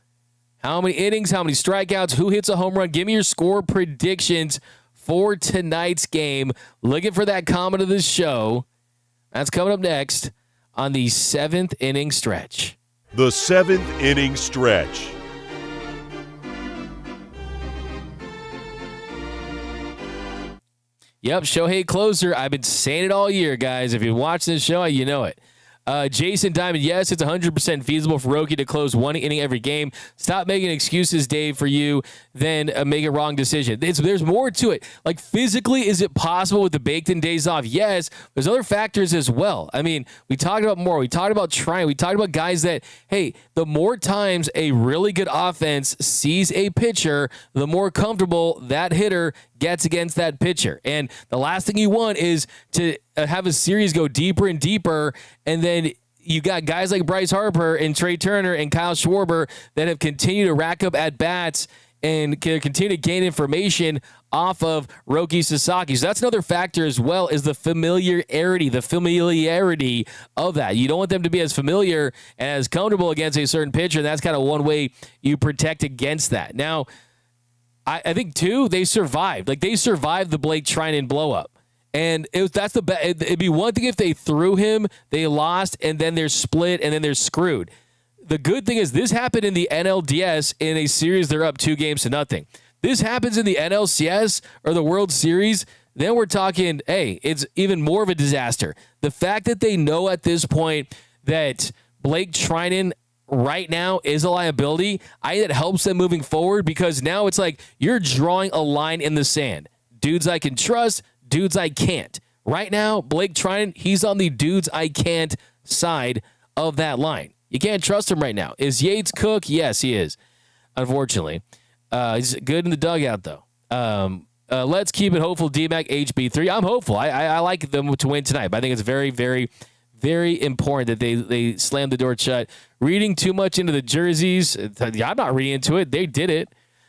how many innings, how many strikeouts, who hits a home run? Give me your score predictions for tonight's game. Looking for that comment of this show. That's coming up next on the 7th inning stretch. The 7th inning stretch. Yep, Shohei closer. I've been saying it all year, guys. If you watch this show, you know it. Jason Diamond, yes, it's 100% feasible for Roki to close one inning every game. Stop making excuses, Dave, for you, then make a wrong decision. There's more to it. Like, physically, is it possible with the baked-in days off? Yes. There's other factors as well. I mean, we talked about more. We talked about trying. We talked about guys that, hey, the more times a really good offense sees a pitcher, the more comfortable that hitter gets against that pitcher. And the last thing you want is to have a series go deeper and deeper, and then you got guys like Bryce Harper and Trey Turner and Kyle Schwarber that have continued to rack up at-bats and can continue to gain information off of Roki Sasaki. So that's another factor as well, is the familiarity of that. You don't want them to be as familiar and as comfortable against a certain pitcher, and that's kind of one way you protect against that. Now, I think, too, they survived. Like, they survived the Blake Trinan blow-up. And it'd be one thing if they threw him, they lost, and then they're split, and then they're screwed. The good thing is this happened in the NLDS in a series they're up 2-0. This happens in the NLCS or the World Series, then we're talking, hey, it's even more of a disaster. The fact that they know at this point that Blake Trinan right now is a liability, I think it helps them moving forward, because now it's like you're drawing a line in the sand. Dudes I can trust, dudes I can't. Right now, Blake Trinan, he's on the dudes I can't side of that line. You can't trust him right now. Is Yates Cook? Yes, he is, unfortunately. He's good in the dugout, though. Let's keep it hopeful, D-Mac HB3. I'm hopeful. I like them to win tonight, but I think it's very, very, very important that they slam the door shut. Reading too much into the jerseys, I'm not reading into it. They did it.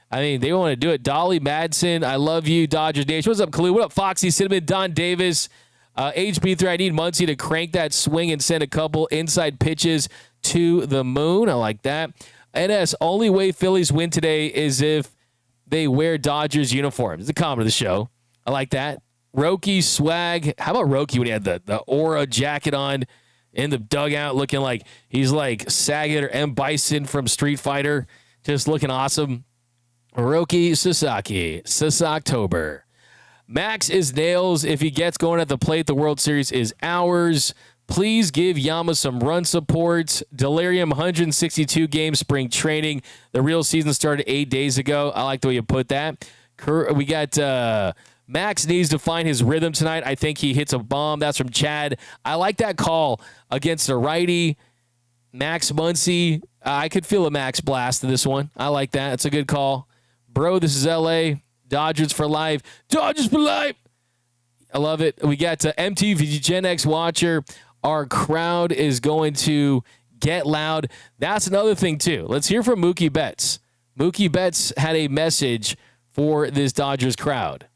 I mean, they want to do it. Dolly Madsen, I love you. Dodgers Nation. What's up, Kalu? What up, Foxy Cinnamon? Don Davis. HB3, I need Muncy to crank that swing and send a couple inside pitches to the moon. I like that. NS, only way Phillies win today is if they wear Dodgers uniforms. It's a comment of the show. I like that. Roki swag. How about Roki when he had the Aura jacket on in the dugout, looking like he's like Saget or M. Bison from Street Fighter, just looking awesome. Roki Sasaki, Sasoctober. Max is nails. If he gets going at the plate, the World Series is ours. Please give Yama some run support. Delirium, 162 games spring training. The real season started 8 days ago. I like the way you put that. We got Max needs to find his rhythm tonight. I think he hits a bomb. That's from Chad. I like that call against a righty. Max Muncy. I could feel a Max blast in this one. I like that. It's a good call. Bro, this is L.A. Dodgers for life. Dodgers for life. I love it. We got MTV Gen X Watcher. Our crowd is going to get loud. That's another thing, too. Let's hear from Mookie Betts. Mookie Betts had a message for this Dodgers crowd.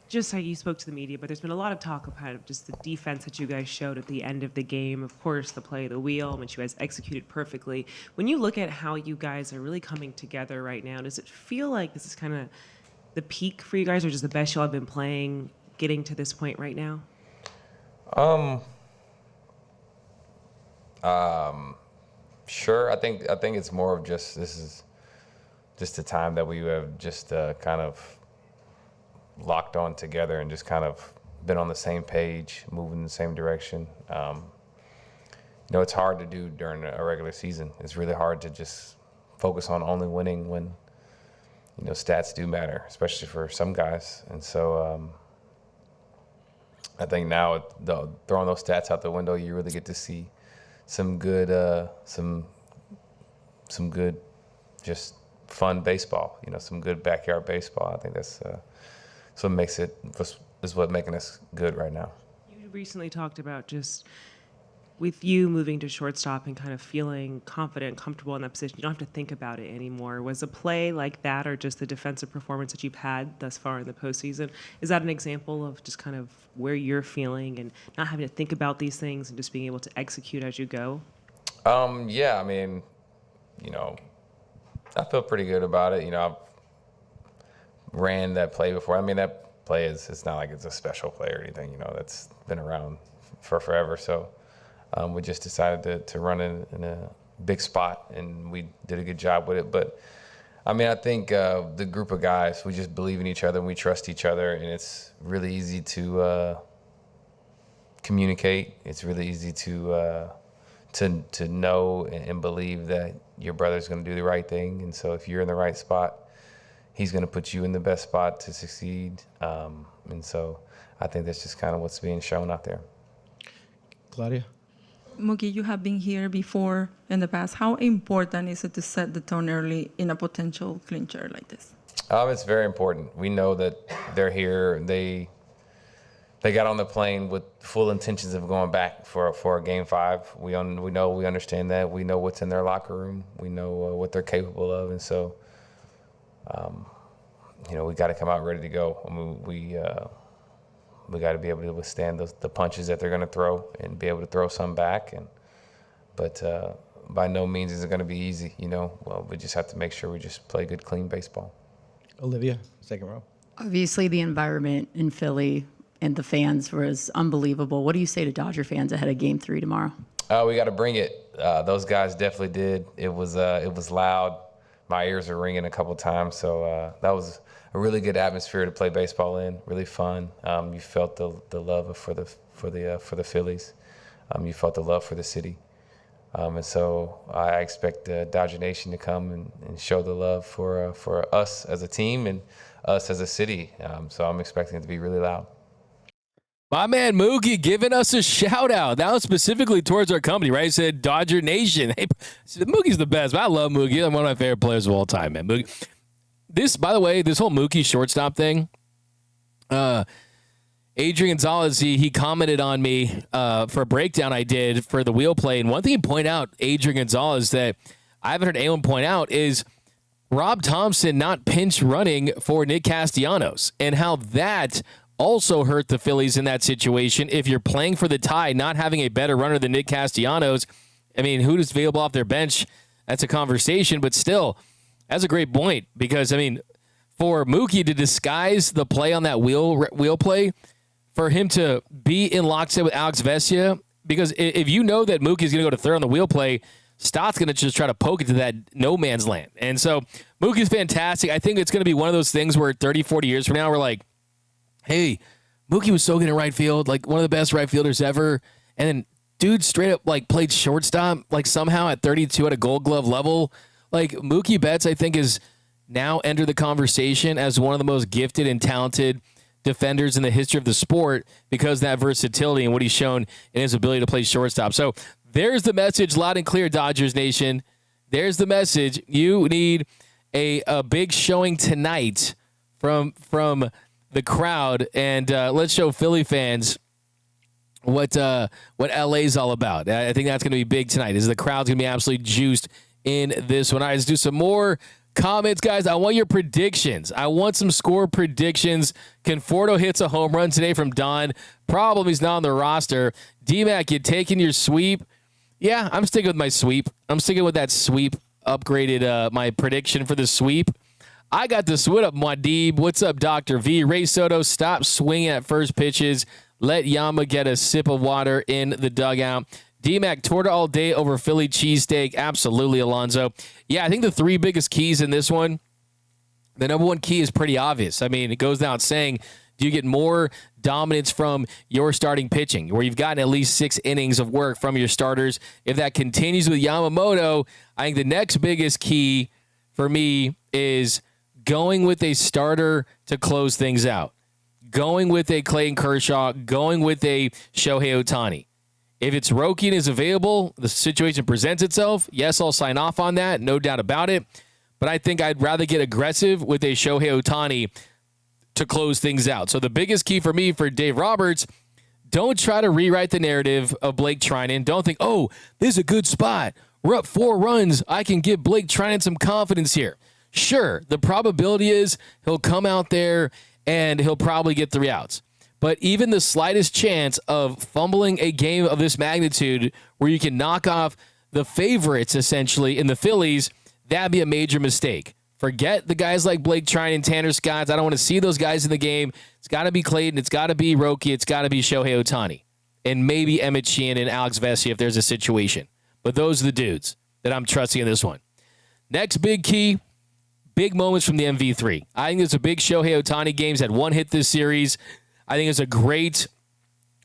Just how you spoke to the media, but there's been a lot of talk of kind of just the defense that you guys showed at the end of the game. Of course, the play of the wheel, which you guys executed perfectly. When you look at how you guys are really coming together right now, does it feel like this is kind of the peak for you guys, or just the best y'all have been playing getting to this point right now? Sure. I think it's more of just, this is just a time that we have just kind of locked on together and just kind of been on the same page, moving in the same direction. It's hard to do during a regular season. It's really hard to just focus on only winning when, stats do matter, especially for some guys. And so I think now throwing those stats out the window, you really get to see some good, some good, just fun baseball. Some good backyard baseball. I think that's what makes it is what making us good right now. You recently talked about just with you moving to shortstop and kind of feeling confident, comfortable in that position. You don't have to think about it anymore. Was a play like that, or just the defensive performance that you've had thus far in the postseason, is that an example of just kind of where you're feeling and not having to think about these things and just being able to execute as you go? Yeah, I mean, I feel pretty good about it. I've ran that play before. I mean, that play it's not like it's a special play or anything, that's been around for forever. So we just decided to run in a big spot, and we did a good job with it. But I mean, I think the group of guys, we just believe in each other and we trust each other, and it's really easy to communicate. It's really easy to know and believe that your brother's going to do the right thing. And so if you're in the right spot, he's going to put you in the best spot to succeed. And so I think that's just kind of what's being shown out there. Claudia? Mookie, you have been here before in the past. How important is it to set the tone early in a potential clincher like this? It's very important. We know that they're here. They got on the plane with full intentions of going back for a Game 5. We understand that. We know what's in their locker room. We know what they're capable of, and so we got to come out ready to go. I mean, we got to be able to withstand the punches that they're going to throw and be able to throw some back. But by no means is it going to be easy. Well, we just have to make sure we just play good, clean baseball. Olivia, second row. Obviously, the environment in Philly and the fans was unbelievable. What do you say to Dodger fans ahead of Game 3 tomorrow? We got to bring it. Those guys definitely did. It was loud. My ears were ringing a couple times. So that was a really good atmosphere to play baseball in. Really fun. You felt the love for the Phillies. You felt the love for the city. And so I expect Dodger Nation to come and show the love for us as a team and us as a city. So I'm expecting it to be really loud. My man Mookie giving us a shout out. That was specifically towards our company, right? He said Dodger Nation. Hey, Mookie's the best. I love Mookie. He's one of my favorite players of all time, man. Mookie. By the way, this whole Mookie shortstop thing, Adrian Gonzalez, he commented on me for a breakdown I did for the wheel play. And one thing he pointed out, Adrian Gonzalez, that I haven't heard anyone point out is Rob Thompson not pinch running for Nick Castellanos and how that also hurt the Phillies in that situation. If you're playing for the tie, not having a better runner than Nick Castellanos, I mean, who's available off their bench? That's a conversation, but still, that's a great point because, I mean, for Mookie to disguise the play on that wheel play, for him to be in lockstep with Alex Vesia, because if you know that Mookie's going to go to third on the wheel play, Stott's going to just try to poke it to that no man's land. And so Mookie's fantastic. I think it's going to be one of those things where 30, 40 years from now, we're like, hey, Mookie was so good in right field, like one of the best right fielders ever. And then dude straight up like played shortstop, like somehow at 32 at a Gold Glove level. Like Mookie Betts, I think, is now entered the conversation as one of the most gifted and talented defenders in the history of the sport because of that versatility and what he's shown in his ability to play shortstop. So there's the message loud and clear, Dodgers Nation. There's the message. You need a big showing tonight from the crowd, and let's show Philly fans what LA's all about. I think that's going to be big tonight. The crowd's going to be absolutely juiced in this one. All right, let's do some more comments, guys. I want your predictions. I want some score predictions. Conforto hits a home run today from Don. Problem, he's not on the roster. D-Mac, you taking your sweep? Yeah, I'm sticking with my sweep. I'm sticking with that sweep. Upgraded my prediction for the sweep. I got the swit up, Muad'Dib. What's up, Dr. V? Ray Soto, stop swinging at first pitches. Let Yama get a sip of water in the dugout. D-Mac, torta all day over Philly cheesesteak. Absolutely, Alonzo. Yeah, I think the three biggest keys in this one, the number one key is pretty obvious. I mean, it goes without saying, do you get more dominance from your starting pitching, where you've gotten at least 6 innings of work from your starters? If that continues with Yamamoto, I think the next biggest key for me is going with a starter to close things out, going with a Clayton Kershaw, going with a Shohei Ohtani. If it's Roki and is available, the situation presents itself, yes, I'll sign off on that, no doubt about it. But I think I'd rather get aggressive with a Shohei Ohtani to close things out. So the biggest key for me, for Dave Roberts, don't try to rewrite the narrative of Blake Treinen. Don't think, oh, this is a good spot. We're up 4 runs. I can give Blake Treinen some confidence here. Sure, the probability is he'll come out there and he'll probably get 3 outs. But even the slightest chance of fumbling a game of this magnitude where you can knock off the favorites, essentially, in the Phillies, that'd be a major mistake. Forget the guys like Blake Treinen and Tanner Scott. I don't want to see those guys in the game. It's got to be Clayton. It's got to be Roki. It's got to be Shohei Ohtani. And maybe Emmet Sheehan and Alex Vesia if there's a situation. But those are the dudes that I'm trusting in this one. Next big key, big moments from the MV3. I think there's a big Shohei Ohtani game. He's had 1 hit this series. I think it's a great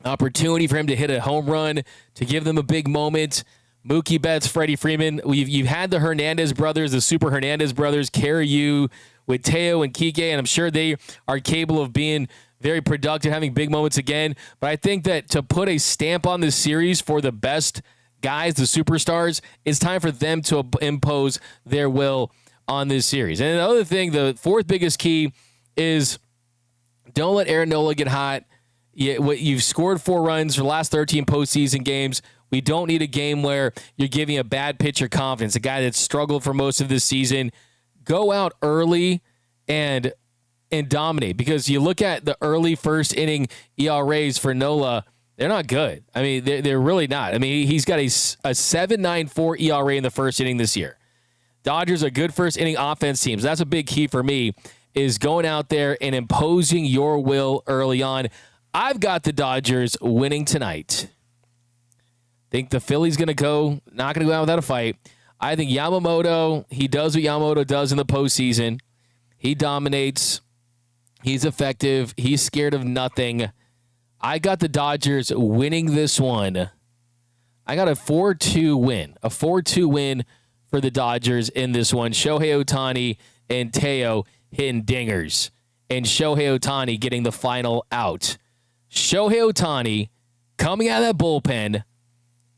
Opportunity for him to hit a home run, to give them a big moment. Mookie Betts, Freddie Freeman. You've had the Hernandez brothers, the Super Hernandez brothers, carry you with Teo and Kike, and I'm sure they are capable of being very productive, having big moments again. But I think that to put a stamp on this series for the best guys, the superstars, it's time for them to impose their will on this series. And another thing, the fourth biggest key is don't let Aaron Nola get hot. You've scored 4 runs for the last 13 postseason games. We don't need a game where you're giving a bad pitcher confidence, a guy that's struggled for most of this season. Go out early and dominate, because you look at the early first inning ERAs for Nola, they're not good. I mean, they're really not. I mean, he's got a 7.94 ERA in the first inning this year. Dodgers are good first inning offense teams. That's a big key for me, is going out there and imposing your will early on. I've got the Dodgers winning tonight. Think the Phillies not going to go out without a fight. I think Yamamoto, he does what Yamamoto does in the postseason. He dominates. He's effective. He's scared of nothing. I got the Dodgers winning this one. I got a 4-2 win. A 4-2 win for the Dodgers in this one. Shohei Ohtani and Teo hitting dingers. And Shohei Ohtani getting the final out. Shohei Ohtani coming out of that bullpen.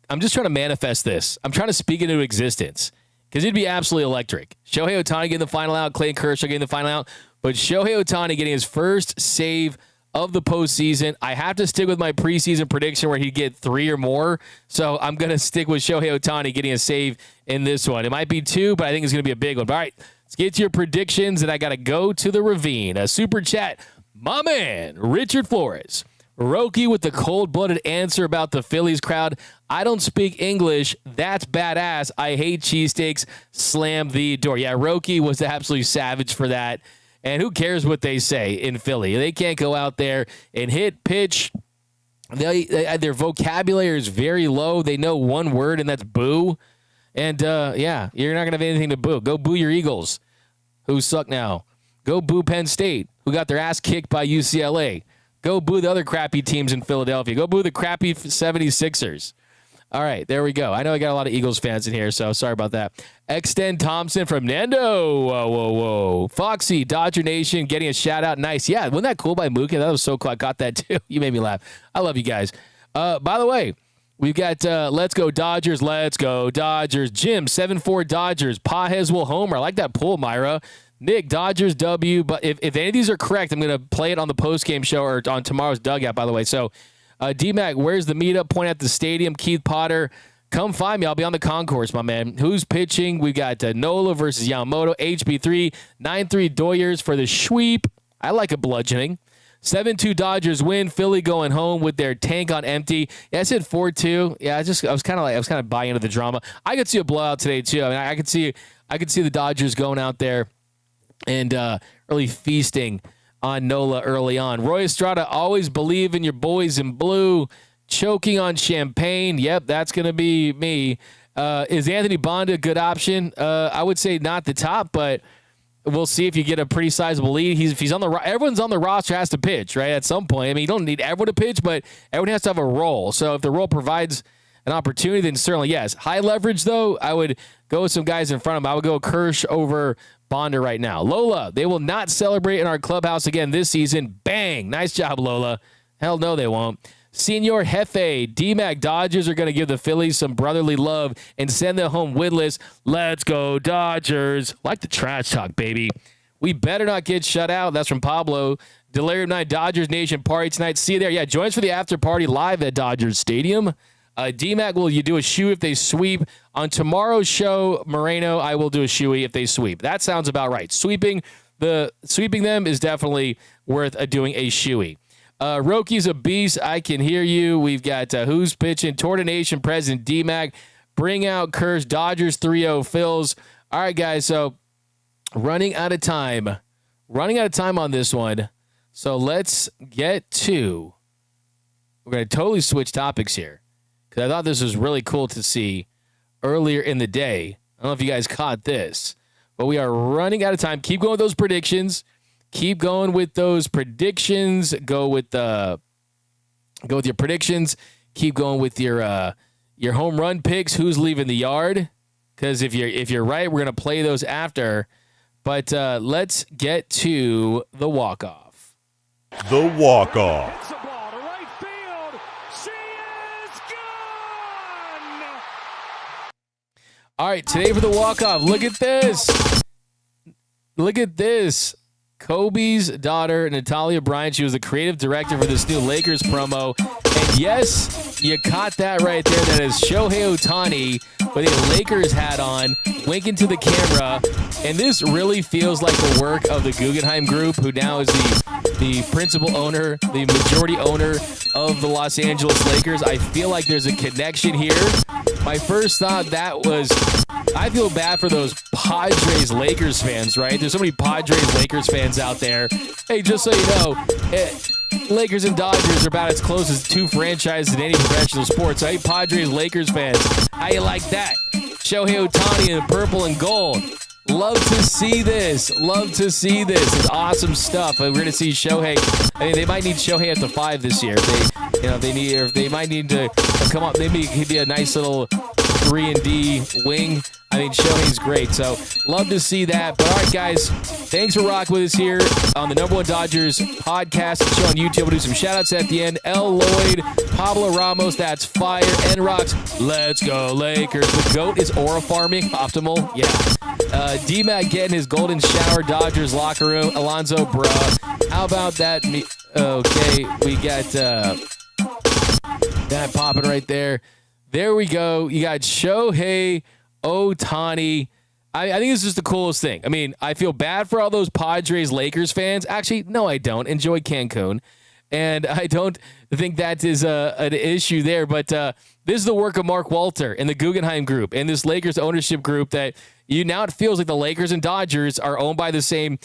I'm just trying to manifest this. I'm trying to speak into existence, because it'd be absolutely electric. Shohei Ohtani getting the final out, Clayton Kershaw getting the final out, but Shohei Ohtani getting his first save of the postseason. I have to stick with my preseason prediction where he'd get 3 or more, so I'm going to stick with Shohei Ohtani getting a save in this one. It might be 2, but I think it's going to be a big one. All right, let's get to your predictions, and I got to go to the ravine. A super chat, my man, Richard Flores. Roki with the cold-blooded answer about the Phillies crowd. I don't speak English. That's badass. I hate cheesesteaks. Slam the door. Yeah, Roki was absolutely savage for that. And who cares what they say in Philly? They can't go out there and hit, pitch. Their vocabulary is very low. They know one word, and that's boo. And, yeah, you're not going to have anything to boo. Go boo your Eagles, who suck now. Go boo Penn State, who got their ass kicked by UCLA. Go boo the other crappy teams in Philadelphia. Go boo the crappy 76ers. All right, there we go. I know I got a lot of Eagles fans in here, so sorry about that. Extend Thompson from Nando. Whoa. Foxy, Dodger Nation, getting a shout-out. Nice. Yeah, wasn't that cool by Mookie? That was so cool. I got that, too. You made me laugh. I love you guys. By the way, we've got Let's Go Dodgers. Let's Go Dodgers. Jim, 7-4 Dodgers. Pajes will homer. I like that pull, Myra. Nick, Dodgers W, but if any of these are correct, I'm going to play it on the postgame show or on tomorrow's dugout, by the way. So, D-Mac, where's the meetup point at the stadium? Keith Potter, come find me. I'll be on the concourse, my man. Who's pitching? We got Nola versus Yamamoto, HB3, 9-3 Dodgers for the sweep. I like a bludgeoning. 7-2 Dodgers win. Philly going home with their tank on empty. Yeah, I said 4-2. Yeah, I was kind of buying into the drama. I could see a blowout today too. I mean, I could see the Dodgers going out there and really feasting on Nola early on. Roy Estrada, always believe in your boys in blue. Choking on champagne. Yep, that's going to be me. Is Anthony Bond a good option? I would say not the top, but we'll see if you get a pretty sizable lead. If he's on the everyone's on the roster has to pitch, right? At some point. I mean, you don't need everyone to pitch, but everyone has to have a role. So if the role provides an opportunity, then certainly yes. High leverage, though, I would go with some guys in front of him. I would go Kirsch over Bonder right now. Lola, they will not celebrate in our clubhouse again this season. Bang. Nice job, Lola. Hell no, they won't. Senior Jefe, D-Mac Dodgers are going to give the Phillies some brotherly love and send them home winless. Let's go, Dodgers. Like the trash talk, baby. We better not get shut out. That's from Pablo. Delirium Night, Dodgers Nation party tonight. See you there. Yeah, join us for the after party live at Dodgers Stadium. D-Mac, will you do a shoe if they sweep? On tomorrow's show, Moreno, I will do a shoey if they sweep. That sounds about right. Sweeping them is definitely worth doing a shoey. Roki's a beast. I can hear you. We've got who's pitching? Torta Nation President D-Mac. Bring out Kirsch. Dodgers 3-0 Phils. All right, guys. So running out of time on this one. So let's get to. We're going to totally switch topics here because I thought this was really cool to see earlier in the day. I don't know if you guys caught this, but we are running out of time. Keep going with those predictions. Go with the Go with your predictions. Keep going with your home run picks. Who's leaving the yard? Because if you're right, we're gonna play those after. But let's get to the walk-off. The walk-off. Hits the ball to right field. She is gone. All right, today for the walk-off. Look at this. Look at this. Kobe's daughter, Natalia Bryant, she was the creative director for this new Lakers promo. And yes, you caught that right there. That is Shohei Ohtani with a Lakers hat on, winking to the camera. And this really feels like the work of the Guggenheim Group, who now is the principal owner, the majority owner of the Los Angeles Lakers. I feel like there's a connection here. My first thought I feel bad for those Padres Lakers fans, right? There's so many Padres Lakers fans out there. Hey, just so you know, Lakers and Dodgers are about as close as two franchises in any professional sport. So, hey, Padres Lakers fans, how you like that? Shohei Ohtani in purple and gold. Love to see this. Love to see this. It's awesome stuff. We're going to see Shohei. I mean, they might need Shohei at the 5 this year. They might need to come up. Maybe he'd be a nice little 3-and-D wing. I mean, Shohei's great. So, love to see that. But, all right, guys, thanks for rocking with us here on the #1 Dodgers podcast and show on YouTube. We'll do some shout-outs at the end. L. Lloyd, Pablo Ramos, that's fire. N. Rocks, let's go Lakers. The GOAT is aura farming. Optimal, yeah. D-Mac getting his golden shower. Dodgers locker room. Alonzo, bruh. How about that? Okay, we got that popping right there. There we go. You got Shohei Ohtani. I think this is the coolest thing. I mean, I feel bad for all those Padres Lakers fans. Actually, no, I don't. Enjoy Cancun. And I don't think that is an issue there. But this is the work of Mark Walter and the Guggenheim Group and this Lakers ownership group that now it feels like the Lakers and Dodgers are owned by the same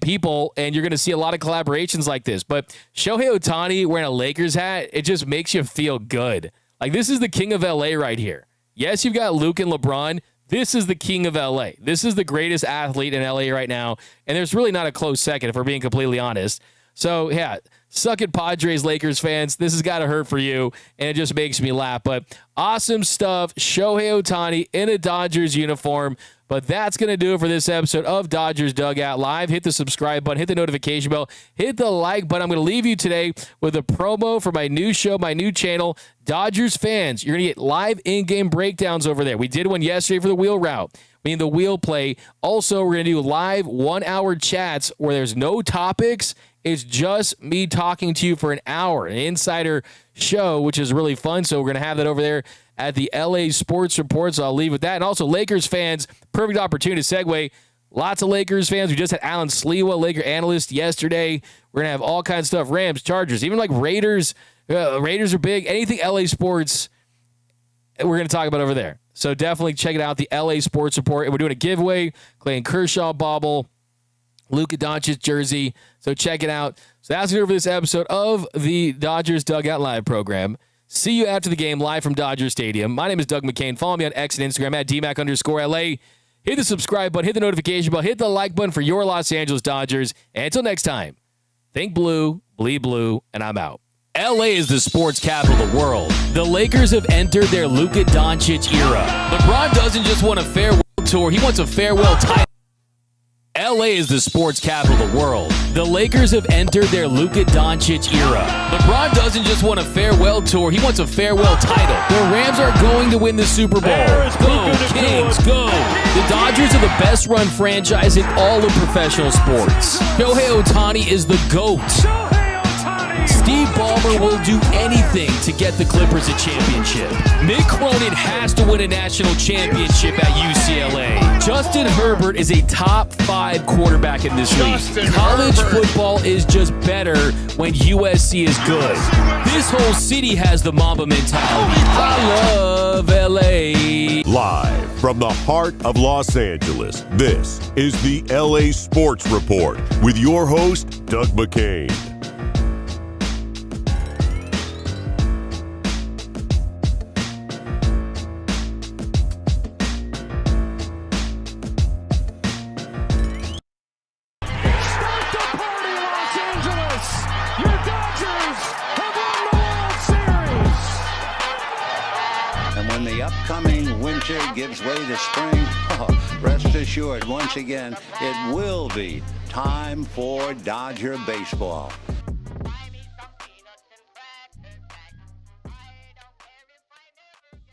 people, and you're going to see a lot of collaborations like this. But Shohei Ohtani wearing a Lakers hat, it just makes you feel good. Like, this is the king of LA right here. Yes, you've got Luke and LeBron. This is the king of LA. This is the greatest athlete in LA right now, and there's really not a close second if we're being completely honest. So, yeah, suck it, Padres Lakers fans. This has got to hurt for you, and it just makes me laugh. But awesome stuff. Shohei Ohtani in a Dodgers uniform. But that's going to do it for this episode of Dodgers Dugout Live. Hit the subscribe button, hit the notification bell, hit the like button. I'm going to leave you today with a promo for my new show, my new channel, Dodgers Fans. You're going to get live in-game breakdowns over there. We did one yesterday for the wheel route, the wheel play. Also, we're going to do live 1-hour chats where there's no topics. It's just me talking to you for an hour, an insider show, which is really fun. So we're going to have that over there at the LA Sports Report. So I'll leave with that. And also, Lakers fans, perfect opportunity to segue. Lots of Lakers fans. We just had Alan Slewa, Laker analyst, yesterday. We're going to have all kinds of stuff. Rams, Chargers, even like Raiders. Raiders are big. Anything LA sports, we're going to talk about over there. So definitely check it out, the LA Sports Report. And we're doing a giveaway, Clayton Kershaw bauble, Luka Doncic jersey. So check it out. So that's it for this episode of the Dodgers Dugout Live program. See you after the game live from Dodger Stadium. My name is Doug McKain. Follow me on X and Instagram at DMAC_LA. Hit the subscribe button, hit the notification bell, hit the like button for your Los Angeles Dodgers. And until next time, think blue, bleed blue, and I'm out. LA is the sports capital of the world. The Lakers have entered their Luka Doncic era. LeBron doesn't just want a farewell tour, he wants a farewell title. LA is the sports capital of the world. The Lakers have entered their Luka Doncic era. LeBron doesn't just want a farewell tour, he wants a farewell title. The Rams are going to win the Super Bowl. Go, Kings, go. The Dodgers are the best run franchise in all of professional sports. Shohei Ohtani is the GOAT. Steve Ballmer will do anything to get the Clippers a championship. Mick Cronin has to win a national championship at UCLA. Justin Herbert is a top 5 quarterback in this league. College football is just better when USC is good. This whole city has the Mamba mentality. I love LA. Live from the heart of Los Angeles, this is the LA Sports Report with your host, Doug McKain. Start the party, Los Angeles! Your Dodgers have won the World when the upcoming winter gives way to spring, rest assured, once again, it will be time for Dodger baseball.